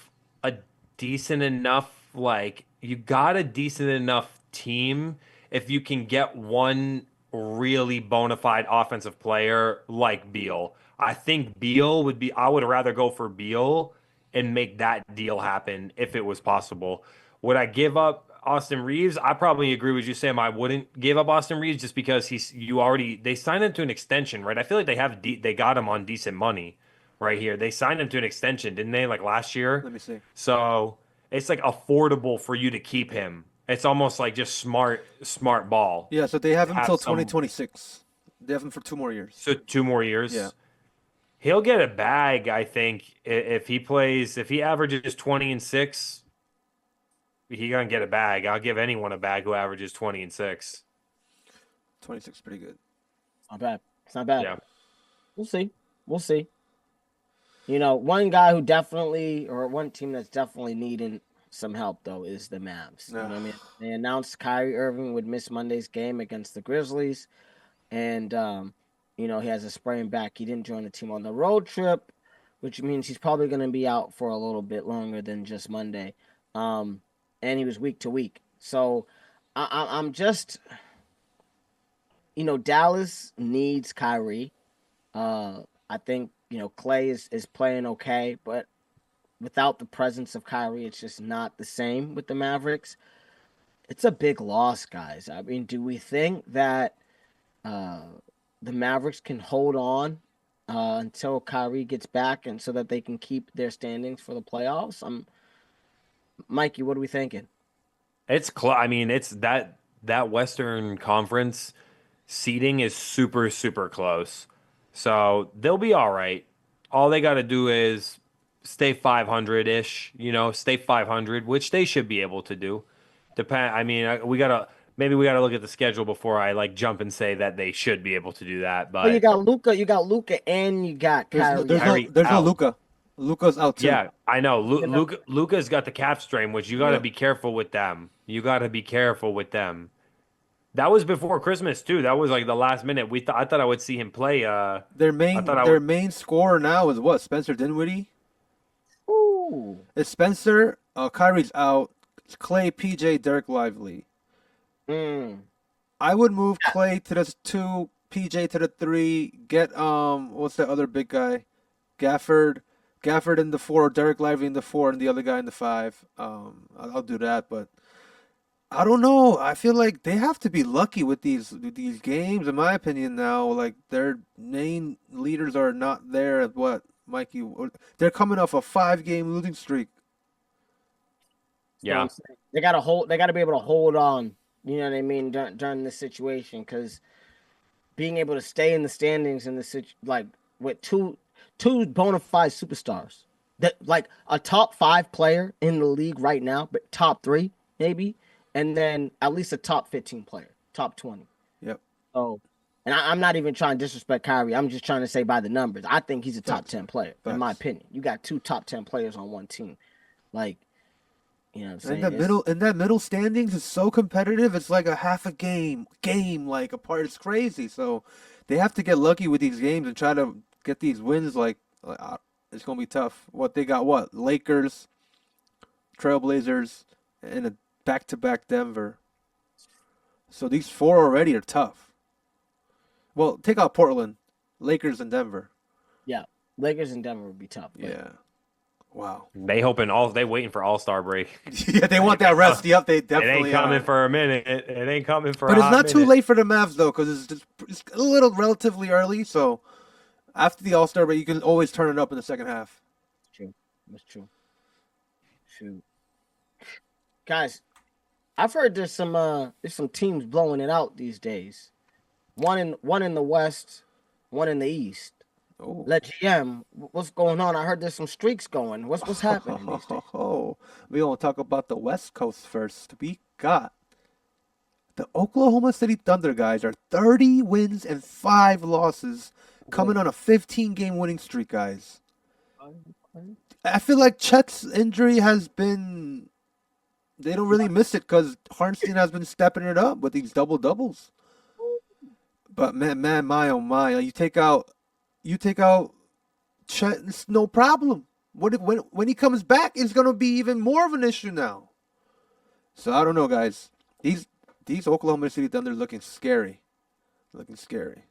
a decent enough, you got a decent enough team if you can get one really bona fide offensive player like Beal. I think I would rather go for Beal and make that deal happen if it was possible. Would I give up Austin Reeves? I probably agree with you, Sam. I wouldn't give up Austin Reeves just because they signed him to an extension, right? I feel like they got him on decent money right here. They signed him to an extension, didn't they? Like last year. Let me see. So it's like affordable for you to keep him. It's almost like just smart ball. Yeah, so they have him until some- 2026. They have him for 2 more years. So 2 more years. Yeah. He'll get a bag, I think, if he averages 20 and 6, he gonna get a bag. I'll give anyone a bag who averages 20 and 6. 26 is pretty good. Not bad. It's not bad. Yeah. We'll see. One guy one team that's definitely needing some help though is the Mavs. You know what I mean? They announced Kyrie Irving would miss Monday's game against the Grizzlies, and he has a sprained back. He didn't join the team on the road trip, which means he's probably going to be out for a little bit longer than just Monday. And he was week to week, so I'm just, Dallas needs Kyrie. I think Clay is playing okay, but without the presence of Kyrie, it's just not the same with the Mavericks. It's a big loss, guys. I mean, do we think that the Mavericks can hold on until Kyrie gets back and so that they can keep their standings for the playoffs? Mikey, what are we thinking? I mean, it's that Western Conference seeding is super, super close. So they'll be all right. All they got to do is stay 500-ish, stay 500, which they should be able to do. I mean, maybe we gotta look at the schedule before I like jump and say that they should be able to do that. Well, But you got Luca, and you got There's no, Kyrie. Kyrie there's no out. Luca. Luca's out too. Yeah, I know. You know, Luca's got the calf strain, which you got to Yep. be careful with them. You got to be careful with them. That was before Christmas too. That was like the last minute. I thought I would see him play. Their I thought main I their would. main scorer now is what? Spencer Dinwiddie. ooh, It's Spencer. Kyrie's out. It's Clay, PJ, Derek Lively. mm. I would move Clay to the 2, PJ to the 3. Get what's the other big guy? Gafford. Gafford in the 4, Derek Lively in the 4, and the other guy in the 5. I'll do that, but I don't know. I feel like they have to be lucky with these games, in my opinion. Now, like their main leaders are not there. What, Mikey? They're coming off a 5-game losing streak. So Yeah, I'm saying they gotta hold. They gotta be able to hold on. You know what I mean during this situation, because being able to stay in the standings in the like with two bona fide superstars, that like a top 5 player in the league right now, but top 3 maybe, and then at least a top 15 player, top 20. Yep. So, and I'm not even trying to disrespect Kyrie. I'm just trying to say by the numbers, I think he's a top Facts. 10 player in my Facts. opinion. You got 2 top 10 players on one team, like you know what I'm saying. In that middle standings is so competitive. It's like a half a game like apart. It's crazy. So they have to get lucky with these games and try to get these wins. It's gonna be tough. What they got? What, Lakers, Trailblazers, and a back-to-back Denver. So these 4 already are tough. Well, take out Portland, Lakers, and Denver. Yeah, Lakers and Denver would be tough. But Yeah. Wow. they waiting for All-Star break. Yeah, they want that rest. Yep, they It definitely ain't coming are. for a minute. It ain't coming for But a it's hot not too minute. late for the Mavs though, because it's a little relatively early. So after the All Star break, you can always turn it up in the second half. That's true. That's true. Shoot, guys, I've heard there's some teams blowing it out these days. One in the West, one in the East. Oh, Let GM, what's going on? I heard there's some streaks going. What's happening these days? we gonna talk about the West Coast first. We got the Oklahoma City Thunder guys are 30 wins and 5 losses, coming on a 15-game winning streak, guys. I feel like Chet's injury has been. They don't really miss it because Harnstein has been stepping it up with these double doubles. But man, my oh my! You take out Chet, it's no problem. When he comes back, it's gonna be even more of an issue now. So I don't know, guys. These Oklahoma City Thunder looking scary, looking scary.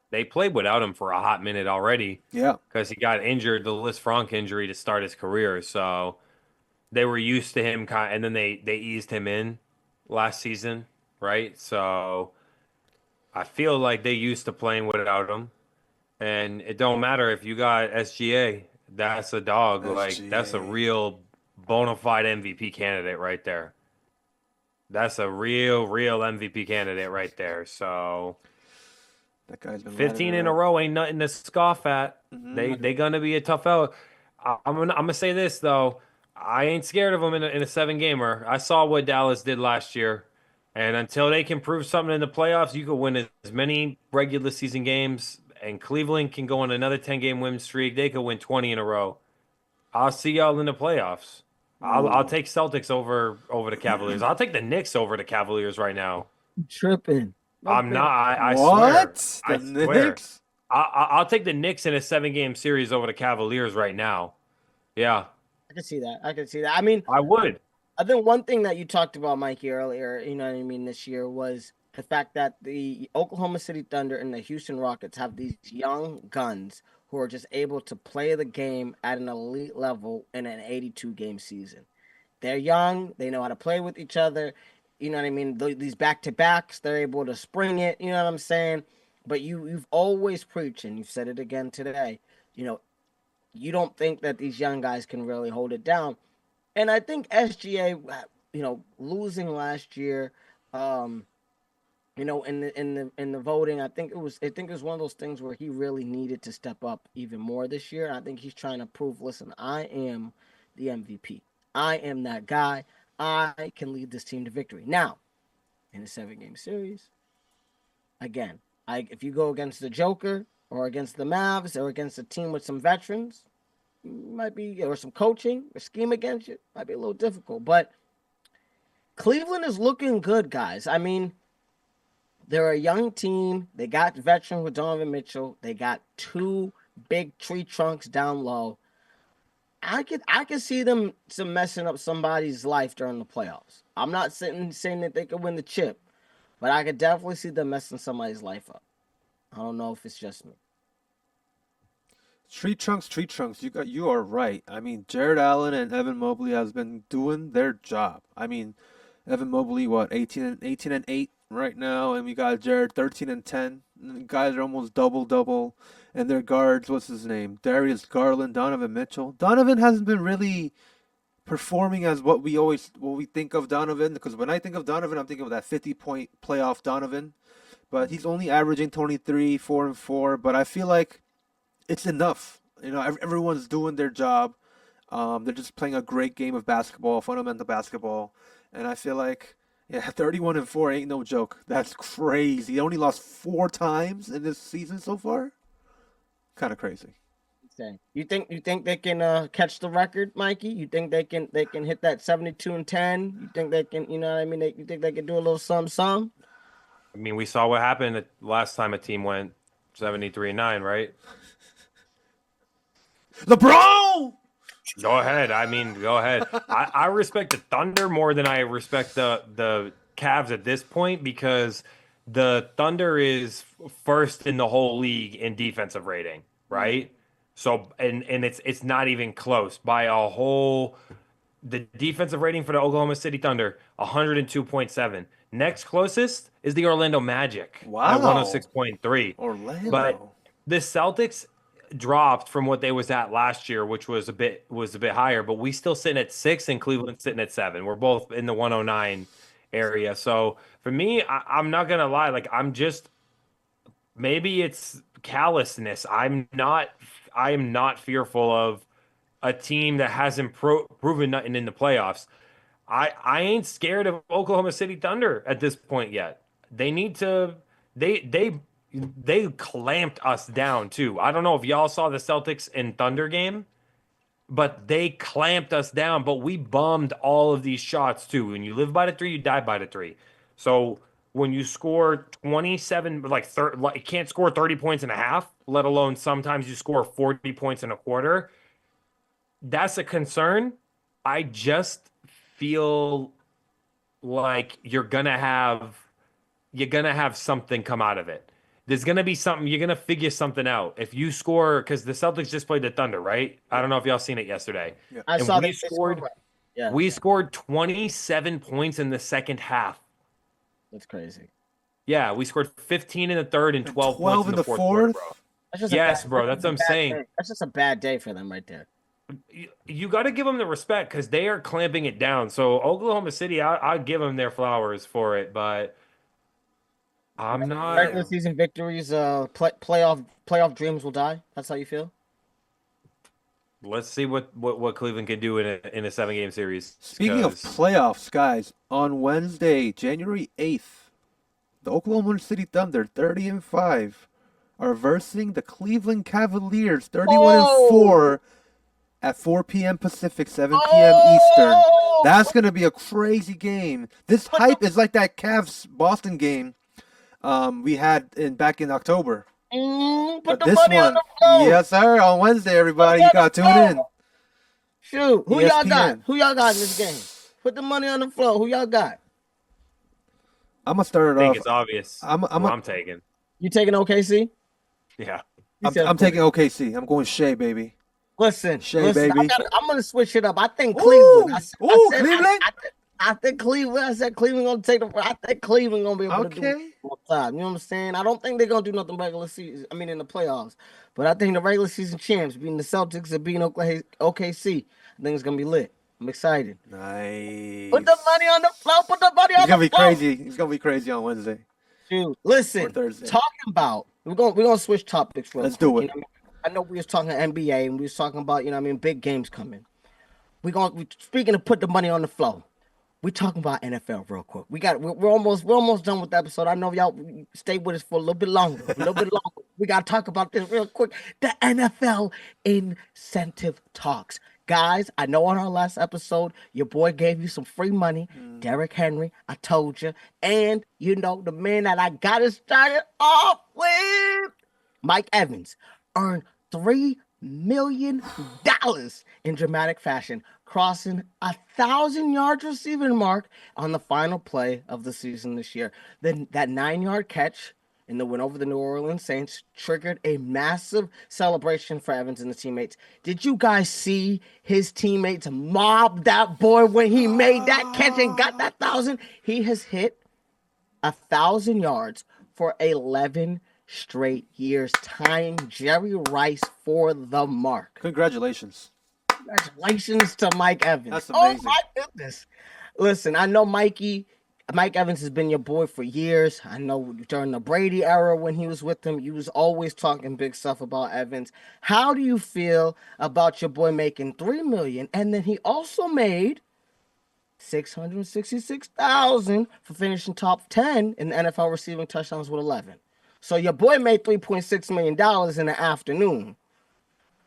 They played without him for a hot minute already Yeah, because he got injured, the Liz Frank injury to start his career. So they were used to him, and then they eased him in last season, right? So I feel like they used to playing without him, and it don't matter if you got SGA. That's a dog. Like that's a SGA. real bona fide MVP candidate right there. That's a real MVP candidate right there. So that guy's been 15 lighting in it a up. row ain't nothing to scoff at. Mhm. They gonna be a tough out. I'm gonna say this though. I ain't scared of them in a 7-gamer. I saw what Dallas did last year, and until they can prove something in the playoffs, you could win as many regular season games. And Cleveland can go on another 10-game win streak. They could win 20 in a row. I'll see y'all in the playoffs. I'll take Celtics over the Cavaliers. I'll take the Knicks over the Cavaliers right now. Tripping. I'm not. I What? swear. The I swear. Knicks? I'll take the Knicks in a 7-game series over the Cavaliers right now. Yeah, I can see that. I can see that. I mean, I would. I think one thing that you talked about, Mikey, earlier, you know what I mean, this year was the fact that the Oklahoma City Thunder and the Houston Rockets have these young guns who are just able to play the game at an elite level in an 82-game season. They're young, they know how to play with each other. You know what I mean? These back-to-backs, they're able to spring it, you know what I'm saying? But you've always preached, and you've said it again today, you know, you don't think that these young guys can really hold it down. And I think SGA, you know, losing last year, you know, in the voting, I think it was one of those things where he really needed to step up even more this year. I think he's trying to prove, listen, I am the MVP. I am that guy. I can lead this team to victory. Now, in a 7-game series, again, if you go against the Joker or against the Mavs or against a team with some veterans, might be, or some coaching or scheme against you, might be a little difficult. But Cleveland is looking good, guys. I mean, they're a young team. They got veteran with Donovan Mitchell. They got 2 big tree trunks down low. I could see them messing up somebody's life during the playoffs. I'm not saying that they could win the chip, but I could definitely see them messing somebody's life up. I don't know if it's just me. Tree trunks. You are right. I mean, Jared Allen and Evan Mobley has been doing their job. I mean, Evan Mobley, what, 18 and 8 right now, and we got Jared 13 and 10. And the guys are almost double, and their guards, what's his name? Darius Garland, Donovan Mitchell. Donovan hasn't been really performing as what we think of Donovan, because when I think of Donovan, I'm thinking of that 50-point playoff Donovan, but he's only averaging 23, 4 and 4. But I feel like it's enough. You know, everyone's doing their job. They're just playing a great game of basketball, fundamental basketball. And I feel like, yeah, 31 and 4 ain't no joke. That's crazy. He only lost 4 times in this season so far. Kind of crazy. You think they can catch the record, Mikey? You think they can hit that 72 and 10? You think they can, you know what I mean? You think they can do a little some? I mean, we saw what happened last time a team went 73 and 9, right? LeBron! Go ahead. I mean, go ahead. I respect the Thunder more than I respect the Cavs at this point, because the Thunder is first in the whole league in defensive rating, right? So and it's not even close by a whole. The defensive rating for the Oklahoma City Thunder, 102.7. Next closest is the Orlando Magic at Wow. 106.3. Orlando. But the Celtics dropped from what they was at last year, which was a bit higher, but we still sitting at 6 and Cleveland sitting at 7. We're both in the 109 area. So for me, I'm not gonna lie, like I'm just, maybe it's callousness. I am not fearful of a team that hasn't proven nothing in the playoffs. I ain't scared of Oklahoma City Thunder at this point yet. They need to they clamped us down too. I don't know if y'all saw the Celtics and Thunder game, but they clamped us down. But we bummed all of these shots too. When you live by the 3, you die by the 3. So when you score 27, you can't score 30 points in a half, let alone sometimes you score 40 points in a quarter. That's a concern. I just feel like you're gonna have something come out of it. There's going to be something. You're going to figure something out. If you score, because the Celtics just played the Thunder, right? I don't know if y'all seen it yesterday. Yeah. I saw they scored. Yeah. We scored 27 points in the second half. That's crazy. Yeah, we scored 15 in the third and 12 points in the fourth quarter, bro. Yes, bro. That's what I'm saying. Day. That's just a bad day for them right there. You got to give them the respect because they are clamping it down. So Oklahoma City, I'll give them their flowers for it, but I'm not. Regular season victories, playoff dreams will die. That's how you feel. Let's see what Cleveland can do in a 7-game series. Speaking of playoffs, guys, on Wednesday, January 8th, the Oklahoma City Thunder, 30 and 5, are versing the Cleveland Cavaliers, 31 and 4, at 4 p.m. Pacific, 7 p.m. Eastern. That's gonna be a crazy game. This hype is like that Cavs Boston game we had back in October. Put the money on the floor. Yes, sir. On Wednesday, everybody, you got to tune in. Shoot, who y'all got? Who y'all got in this game? Put the money on the floor. Who y'all got? I'm gonna start it off. I think it's obvious. I'm taking. You taking OKC? Yeah. I'm taking OKC. I'm going Shea, baby. Listen, baby. I'm gonna switch it up. I think Cleveland. Cleveland. I think Cleveland. I said Cleveland gonna take the. I think Cleveland gonna be able to do it all the time. You know what I'm saying? I don't think they're gonna do nothing regular season. I mean, in the playoffs, but I think the regular season champs, beating the Celtics and beating OKC, I think it's gonna be lit. I'm excited. Nice. Put the money on the floor. Put the money on the floor. It's gonna be crazy. It's gonna be crazy on Wednesday. Shoot, or listen, Thursday. talking about we're gonna switch topics real Let's quick. do it. You know what I mean? I know we was talking NBA and we was talking about, big games coming. Speaking of put the money on the floor. We talking about NFL real quick. We're almost done with the episode. I know y'all stay with us for a little bit longer. We gotta talk about this real quick. The NFL incentive talks. Guys, I know on our last episode, your boy gave you some free money. Derrick Henry, I told you. And the man that I got it started off with, Mike Evans, earned $3 million in dramatic fashion, crossing 1,000-yard receiving mark on the final play of the season this year. Then that 9-yard catch in the win over the New Orleans Saints triggered a massive celebration for Evans and his teammates. Did you guys see his teammates mob that boy when he made that catch and got that 1,000? He has hit 1,000 yards for 11 straight years, tying Jerry Rice for the mark. Congratulations. Congratulations to Mike Evans. That's amazing. Oh my goodness. Listen, I know Mike Evans has been your boy for years. I know during the Brady era when he was with him, you was always talking big stuff about Evans. How do you feel about your boy making $3 million? And then he also made $666,000 for finishing top 10 in the NFL receiving touchdowns with 11. So your boy made $3.6 million in the afternoon.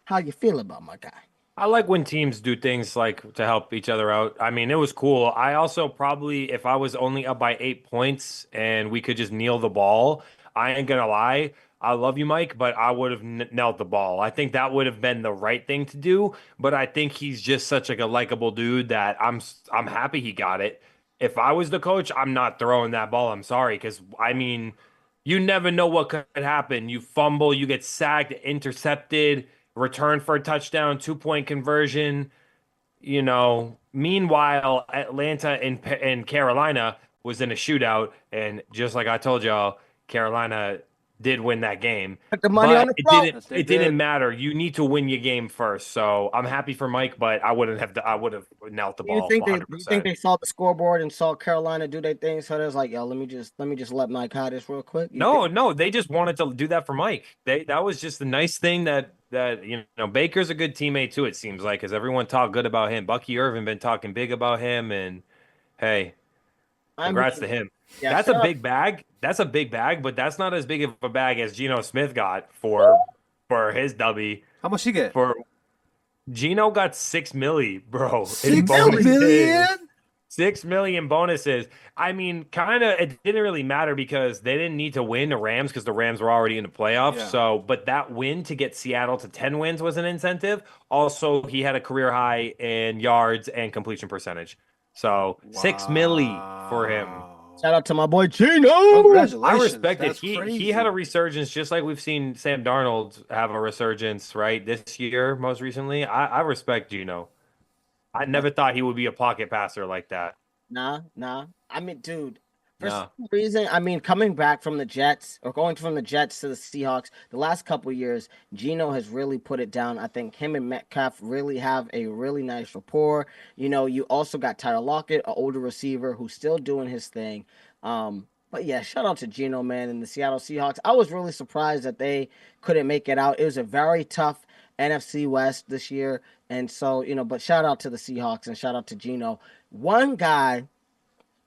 How you feel about my guy? I like when teams do things like to help each other out. I mean, it was cool. I also probably, if I was only up by 8 points and we could just kneel the ball, I ain't gonna lie. I love you, Mike, but I would have knelt the ball. I think that would have been the right thing to do. But I think he's just such like a likable dude that I'm happy he got it. If I was the coach, I'm not throwing that ball. I'm sorry, because I mean, you never know what could happen. You fumble, you get sacked, intercepted, return for a touchdown, 2-point conversion. Meanwhile, Atlanta and Carolina was in a shootout, and just like I told y'all, Carolina did win that game. Put the money on the floor. It didn't matter. You need to win your game first. So I'm happy for Mike, but I would have knelt the Do you ball. think 100%. they saw the scoreboard and saw Carolina do their thing? So there's like, yo, let me just let Mike have this real quick. No, they just wanted to do that for Mike. That was just the nice thing that Baker's a good teammate too. It seems like, because everyone talked good about him. Bucky Irvin been talking big about him, and hey, congrats to him. Yeah, That's a big bag. That's a big bag, but that's not as big of a bag as Geno Smith got for his W. How much he get? For Geno got $6 million, bro. $6 million? $6 million bonuses. I mean, kind of, it didn't really matter because they didn't need to win the Rams because the Rams were already in the playoffs. Yeah. So, but that win to get Seattle to 10 wins was an incentive. Also, he had a career high in yards and completion percentage. So, $6 million for him. Shout out to my boy Gino. Congratulations. I respect it. That's He crazy. had a resurgence just like we've seen Sam Darnold have a resurgence, right? This year, most recently. I respect Gino. I never thought he would be a pocket passer like that. Nah. I mean, dude, for some reason, coming back from the Jets or going from the Jets to the Seahawks, the last couple of years, Gino has really put it down. I think him and Metcalf really have a really nice rapport. You also got Tyler Lockett, an older receiver who's still doing his thing. But yeah, shout out to Gino, man, and the Seattle Seahawks. I was really surprised that they couldn't make it out. It was a very tough NFC West this year. And so, but shout out to the Seahawks and shout out to Gino. One guy,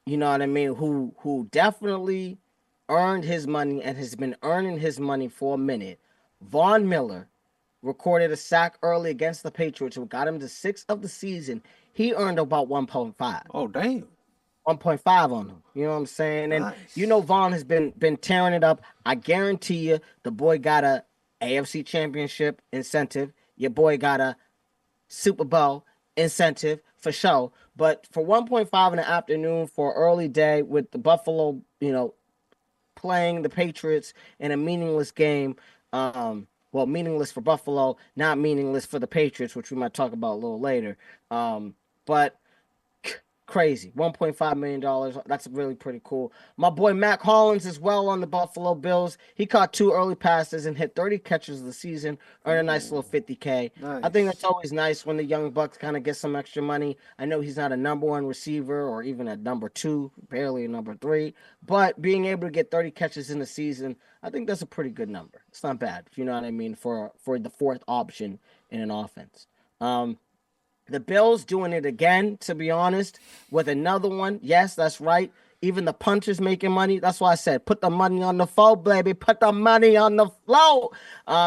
you know what I mean, who definitely earned his money and has been earning his money for a minute. Von Miller recorded a sack early against the Patriots, who got him to 6 of the season. He earned about 1.5. Oh, damn. 1.5 on him. You know what I'm saying? And Nice. Vaughn has been tearing it up. I guarantee you the boy got a AFC championship incentive. Your boy got a Super Bowl incentive for sure. But for 1.5 in the afternoon for early day with the Buffalo, playing the Patriots in a meaningless game, meaningless for Buffalo, not meaningless for the Patriots, which we might talk about a little later. But Crazy. $1.5 million. That's really pretty cool. My boy Mac Hollins as well on the Buffalo Bills. He caught 2 early passes and hit 30 catches of the season, earned a nice little 50K. Nice. I think that's always nice when the young bucks kind of get some extra money. I know he's not a number 1 receiver or even a number 2, barely a number 3, but being able to get 30 catches in the season, I think that's a pretty good number. It's not bad, you know what I mean, for the 4th option in an offense. The Bills doing it again, to be honest, with another one. Yes, that's right. Even the punchers making money. That's why I said, put the money on the floor, baby. Put the money on the floor.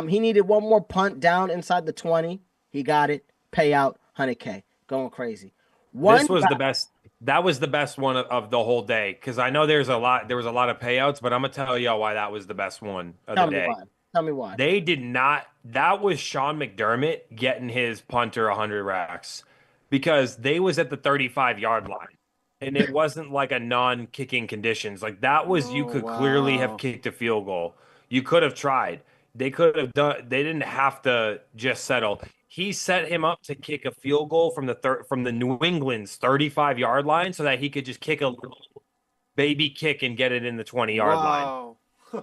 He needed one more punt down inside the 20. He got it. Payout, 100K. Going crazy. This was the best. That was the best one of the whole day, because I know there was a lot of payouts, but I'm going to tell y'all why that was the best one of the day. Tell me why. They did not. That was Sean McDermott getting his punter 100 racks, because they was at the 35-yard line, and it wasn't like a non-kicking conditions. Like that was you could clearly have kicked a field goal. You could have tried. They could have done. They didn't have to just settle. He set him up to kick a field goal from the New England's 35-yard line, so that he could just kick a little baby kick and get it in the 20-yard line.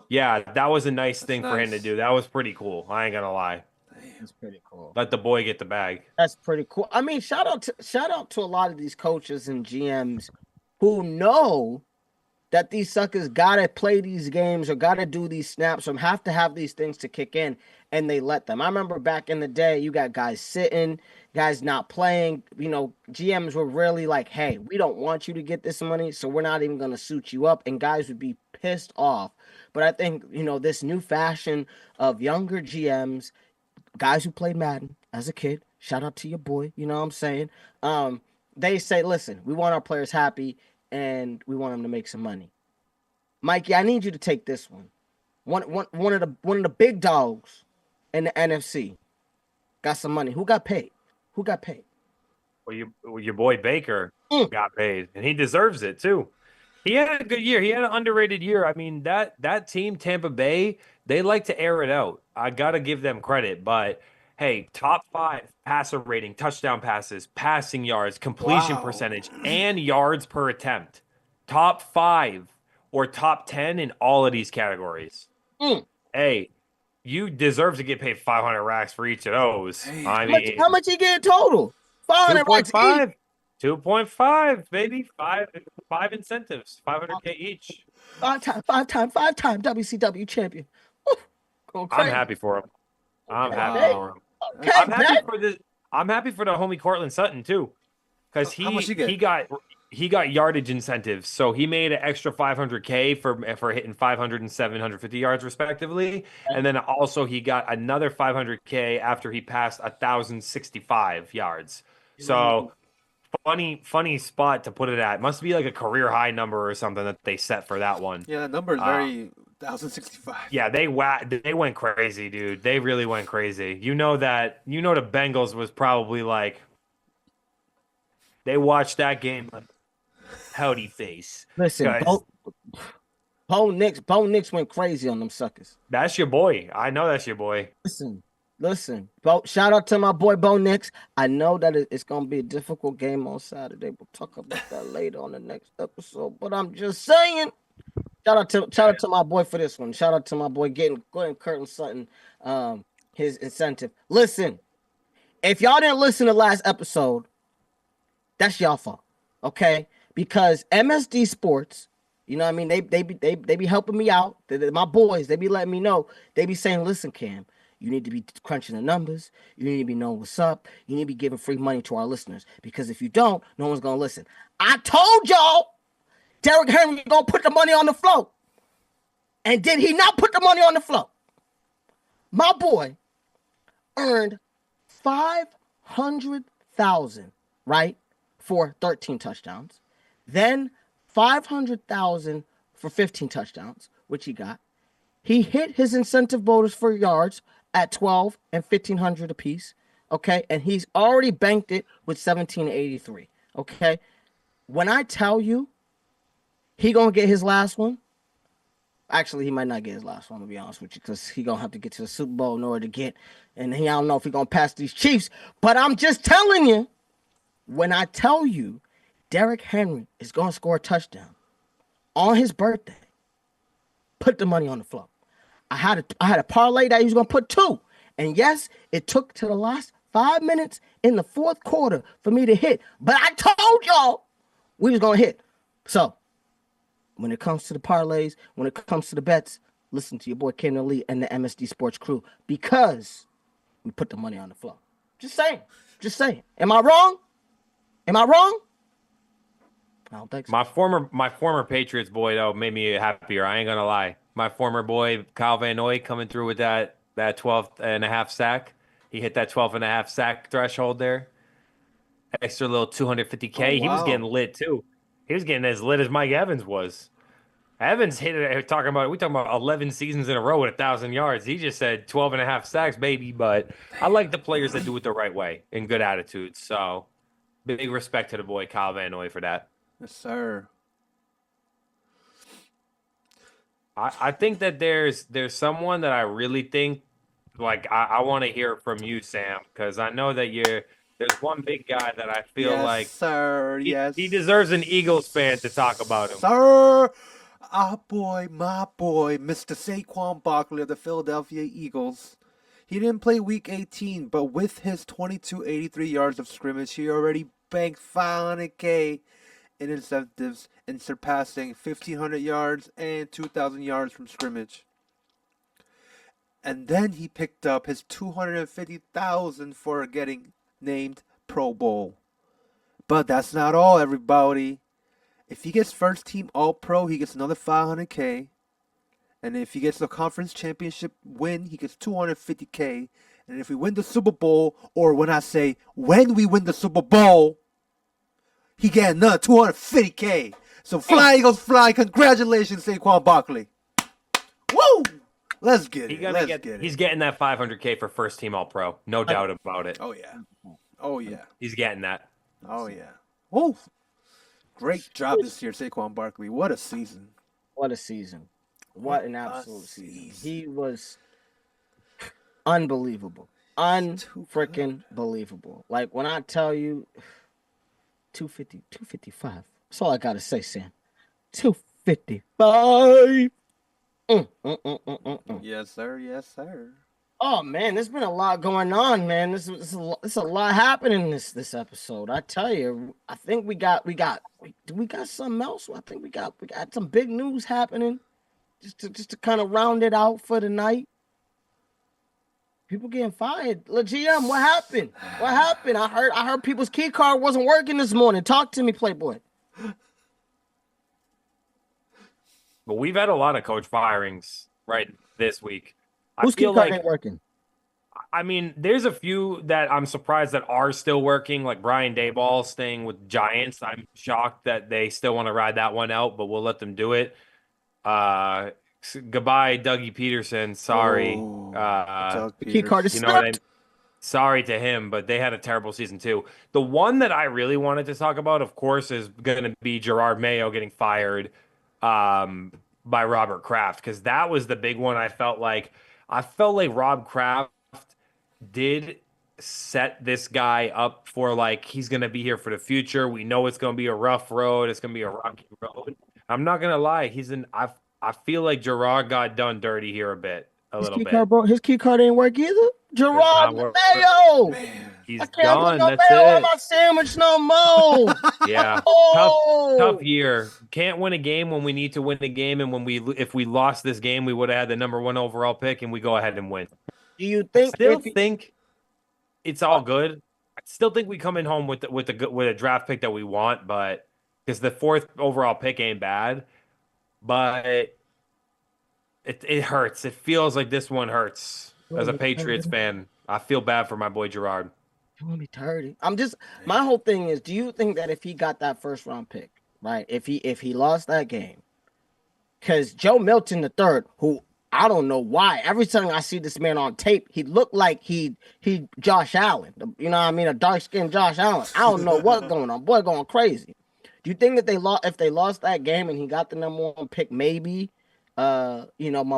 Yeah, that was a nice thing for him to do. That was pretty cool. I ain't gonna lie. That's pretty cool. Let the boy get the bag. That's pretty cool. I mean, shout out to a lot of these coaches and GMs who know that these suckers gotta play these games or gotta do these snaps or have to have these things to kick in, and they let them. I remember back in the day, you got guys sitting, guys not playing. You know, GMs were really like, "Hey, we don't want you to get this money, so we're not even gonna suit you up," and guys would be pissed off. But I think, you know, this new fashion of younger GMs, guys who played Madden as a kid, shout out to your boy, you know what I'm saying? They say, listen, we want our players happy and we want them to make some money. Mikey, I need you to take this one. One of the big dogs in the NFC got some money. Who got paid? Well, your boy Baker got paid, and he deserves it too. He had a good year. He had an underrated year. I mean, that team, Tampa Bay, they like to air it out. I got to give them credit. But, hey, top 5 passer rating, touchdown passes, passing yards, completion percentage, and yards per attempt. Top 5 or top 10 in all of these categories. Hey, you deserve to get paid 500 racks for each of those. How much he get total? 500 racks 2.5, baby. Five incentives, 500K each. Five-time WCW champion. I'm happy for him. I'm happy for him. Okay, I'm happy for the homie Cortland Sutton too, because he got yardage incentives, so he made an extra 500K for hitting 500 and 750 yards respectively, and then also he got another 500K after he passed 1,065 yards. So. Funny spot to put it at. Must be like a career high number or something that they set for that one. Yeah, that number is very 1,065. Yeah, they went crazy, dude. They really went crazy. The Bengals was probably like, they watched that game like, howdy face. Listen, Bo Nix went crazy on them suckers. That's your boy. I know that's your boy. Listen, shout out to my boy Bo Nix. I know that it's going to be a difficult game on Saturday. We'll talk about that later on the next episode. But I'm just saying, shout out to my boy for this one. Shout out to my boy getting Curtin Sutton his incentive. Listen, if y'all didn't listen to last episode, that's y'all fault, okay? Because MSD Sports, you know what I mean? They be helping me out. They're my boys. They be letting me know. They be saying, listen, Cam, you need to be crunching the numbers. You need to be knowing what's up. You need to be giving free money to our listeners. Because if you don't, no one's going to listen. I told y'all Derrick Henry going to put the money on the floor. And did he not put the money on the floor? My boy earned $500,000, right, for 13 touchdowns. Then $500,000 for 15 touchdowns, which he got. He hit his incentive bonus for yards at 12 and 1,500 apiece, okay? And he's already banked it with 1783, okay? When I tell you he gonna get his last one, actually, he might not get his last one, to be honest with you, because he gonna have to get to the Super Bowl in order to get, and I don't know if he gonna pass these Chiefs, but I'm just telling you, when I tell you Derrick Henry is going to score a touchdown on his birthday, put the money on the floor. I had a parlay that he was going to put 2. And yes, it took to the last 5 minutes in the fourth quarter for me to hit. But I told y'all we was going to hit. So when it comes to the parlays, when it comes to the bets, listen to your boy Camden Lee and the MSD Sports crew, because we put the money on the floor. Just saying. Just saying. Am I wrong? Am I wrong? I don't think so. My former Patriots boy though made me happier. I ain't gonna lie. My former boy Kyle Van Noy coming through with that 12.5 sack. He hit that 12.5 sack threshold there. Extra little 250K. Oh, wow. He was getting lit too. He was getting as lit as Mike Evans was. Evans hit it. We talking about 11 seasons in a row with 1,000 yards. He just said 12.5 sacks, baby. But I like the players that do it the right way and good attitudes. So big respect to the boy Kyle Van Noy for that. Yes, sir. I think that there's someone that I really think, like, I want to hear from you, Sam, because I know that there's one big guy that I feel Yes, like sir. Yes, he deserves an Eagles fan to talk about him. Sir, my boy, Mr. Saquon Barkley of the Philadelphia Eagles. He didn't play Week 18, but with his 2283 yards of scrimmage, he already banked $500K in incentives and surpassing 1,500 yards and 2,000 yards from scrimmage. And then he picked up his $250,000 for getting named Pro Bowl. But that's not all, everybody. If he gets first team All-Pro, he gets another $500K. And if he gets the conference championship win, he gets $250K. And if we win the Super Bowl, or when I say when we win the Super Bowl, he get another $250K. So fly, Eagles, fly. Congratulations, Saquon Barkley. Woo! Let's get it. Let's get it. He's getting that $500K for first team All-Pro. No doubt about it. Oh, yeah. Oh, yeah. He's getting that. Oh, yeah. Woo! Great job this year, Saquon Barkley. What a season. What a season. What an absolute season. He was unbelievable. Unfreaking believable. Like, when I tell you 250, 255. That's all I got to say, Sam. 255. Yes, sir. Yes, sir. Oh man, there's been a lot going on, man. This is a lot happening in this episode. I tell you, I think we got something else. I think we got some big news happening. Just to kind of round it out for the night. People getting fired. Look, GM, what happened? What happened? I heard people's key card wasn't working this morning. Talk to me, Playboy. But we've had a lot of coach firings right this week. Whose key card ain't working? I mean, there's a few that I'm surprised that are still working, like Brian Daboll staying with Giants. I'm shocked that they still want to ride that one out, but we'll let them do it. Goodbye, Dougie Peterson. Sorry. Key card is sorry to him, but they had a terrible season too. The one that I really wanted to talk about, of course, is going to be Gerard Mayo getting fired by Robert Kraft, because that was the big one. I felt like Rob Kraft did set this guy up for, like, he's going to be here for the future. We know it's going to be a rough road. It's going to be a rocky road. I'm not going to lie. I feel like Gerard got done dirty here a little bit. His key card ain't work either. Gerard Mayo. He's I can't gone. put no That's mayo on it. my sandwich no more. Yeah. Oh. Tough year. Can't win a game when we need to win the game, and if we lost this game, we would have had the number 1 overall pick, and we go ahead and win. Do you think? Think it's all good. I still think we come in home with a draft pick that we want, but because the 4th overall pick ain't bad, but it hurts. It feels like this one hurts. As a Patriots fan, I feel bad for my boy Gerard. You want me 30? My whole thing is, do you think that if he got that 1st round pick, right? If he lost that game, because Joe Milton III, who I don't know why, every time I see this man on tape, he looked like he Josh Allen. You know what I mean? A dark-skinned Josh Allen. I don't know what's going on. Boy, going crazy. Do you think that if they lost that game and he got the number 1 pick, maybe my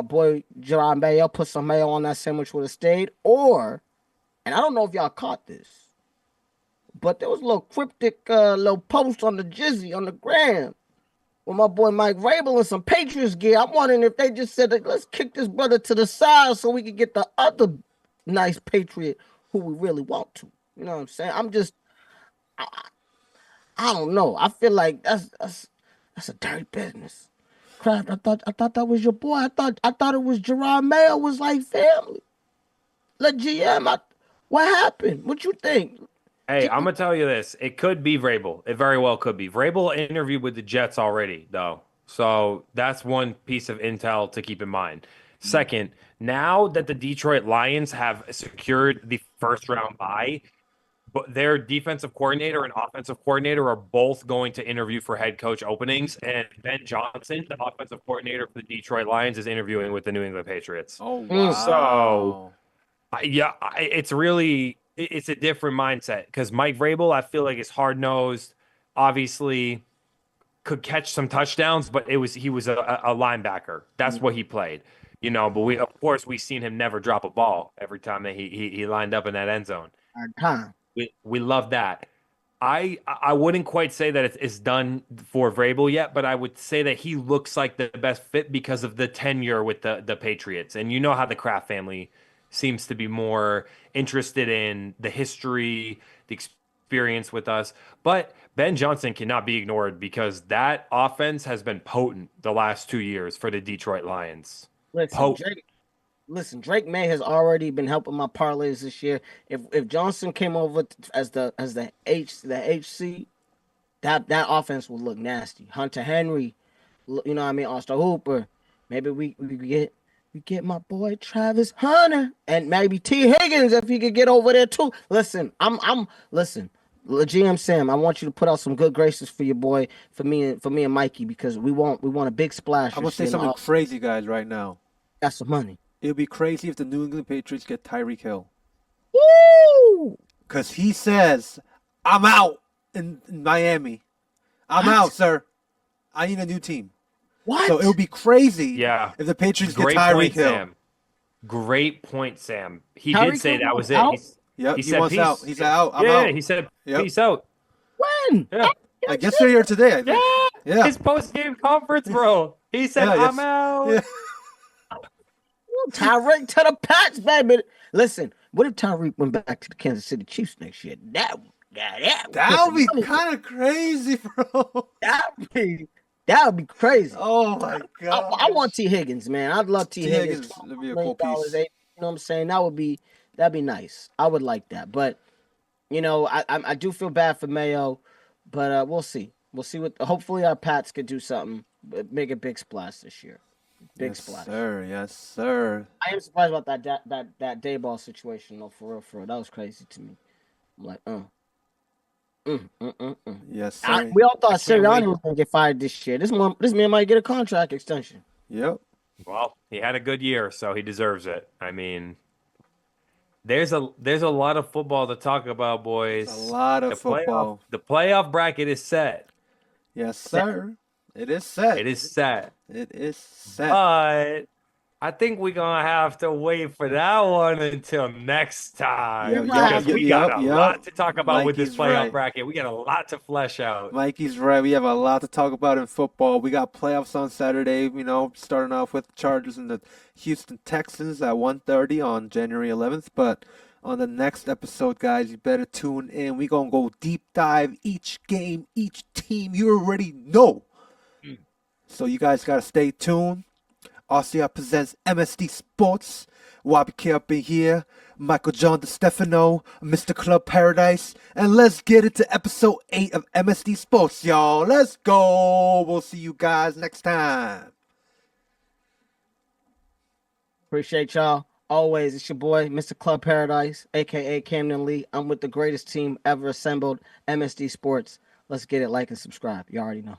boy Gerard Mayo put some mayo on that sandwich would have stayed? Or, and I don't know if y'all caught this, But there was a little cryptic little post on the Jizzy on the gram with my boy Mike Rabel and some Patriots gear. I'm wondering if they just said, like, let's kick this brother to the side so we can get the other nice Patriot who we really want to. You know what I'm saying? I don't know. I feel like that's a dirty business. Kraft, I thought that was your boy. I thought it was Gerard Mayo was like family. Let GM. What happened? What you think? Hey, I'm gonna tell you this. It could be Vrabel. It very well could be. Vrabel interviewed with the Jets already, though. So that's one piece of intel to keep in mind. Second, now that the Detroit Lions have secured the first round bye, but their defensive coordinator and offensive coordinator are both going to interview for head coach openings. And Ben Johnson, the offensive coordinator for the Detroit Lions, is interviewing with the New England Patriots. Oh, wow. So, it's a different mindset because Mike Vrabel, I feel like, is hard nosed. Obviously, could catch some touchdowns, but he was a linebacker. That's what he played, But we seen him never drop a ball every time that he lined up in that end zone. We love that. I wouldn't quite say that it's done for Vrabel yet, but I would say that he looks like the best fit because of the tenure with the Patriots. And you know how the Kraft family seems to be more interested in the history, the experience with us. But Ben Johnson cannot be ignored because that offense has been potent the last 2 years for the Detroit Lions. Drake May has already been helping my parlays this year. If Johnson came over as the HC, that offense would look nasty. Hunter Henry, you know what I mean, Austin Hooper. Maybe we get my boy Travis Hunter and maybe T Higgins if he could get over there too. Listen, listen. GM Sam, I want you to put out some good graces for your boy, for me and Mikey, because we want a big splash. I'm gonna say something crazy, guys, right now. Got some money. It would be crazy if the New England Patriots get Tyreek Hill. Woo! Because he says, I'm out in Miami. I'm out, sir. I need a new team. What? So it would be crazy if the Patriots get Tyreek Hill. Sam. Great point, Sam. He Tyreek did say Hill that was out? it. He said wants peace. out. He said out. I'm out. He said Yep. peace out. When? Yeah. I guess they're here today, I think. Yeah. His post-game conference, bro. He said, I'm out. Yeah. Tyreek to the Pats, baby. Listen, what if Tyreek went back to the Kansas City Chiefs next year? That would be kind of crazy, bro. That would be crazy. Oh my god! I want T Higgins, man. I'd love T Higgins. That'd be a cool piece. You know what I'm saying? That'd be nice. I would like that, but I do feel bad for Mayo, but we'll see. We'll see hopefully our Pats could do something, make a big splash this year. Big splash. Yes, sir. I am surprised about that day ball situation though. For real, that was crazy to me. I'm like, Yes, sir. We all thought Sirianni was gonna get fired this year. This man might get a contract extension. Yep. Well, he had a good year, so he deserves it. I mean, there's a lot of football to talk about, boys. A lot of football. The playoff bracket is set. Yes, sir. It is set. It is set. It is set. But I think we're going to have to wait for that one until next time. Because we got a lot to talk about with this playoff bracket. We got a lot to flesh out. Mikey's right. We have a lot to talk about in football. We got playoffs on Saturday, starting off with the Chargers and the Houston Texans at 1:30 on January 11th. But on the next episode, guys, you better tune in. We're going to go deep dive each game, each team. You already know. So you guys got to stay tuned. RCR Presents MSD Sports. Wabi K up in here. Michael John DeStefano, Mr. Club Paradise. And let's get into episode 8 of MSD Sports, y'all. Let's go. We'll see you guys next time. Appreciate y'all. Always, it's your boy, Mr. Club Paradise, a.k.a. Camden Lee. I'm with the greatest team ever assembled, MSD Sports. Let's get it. Like and subscribe. You already know.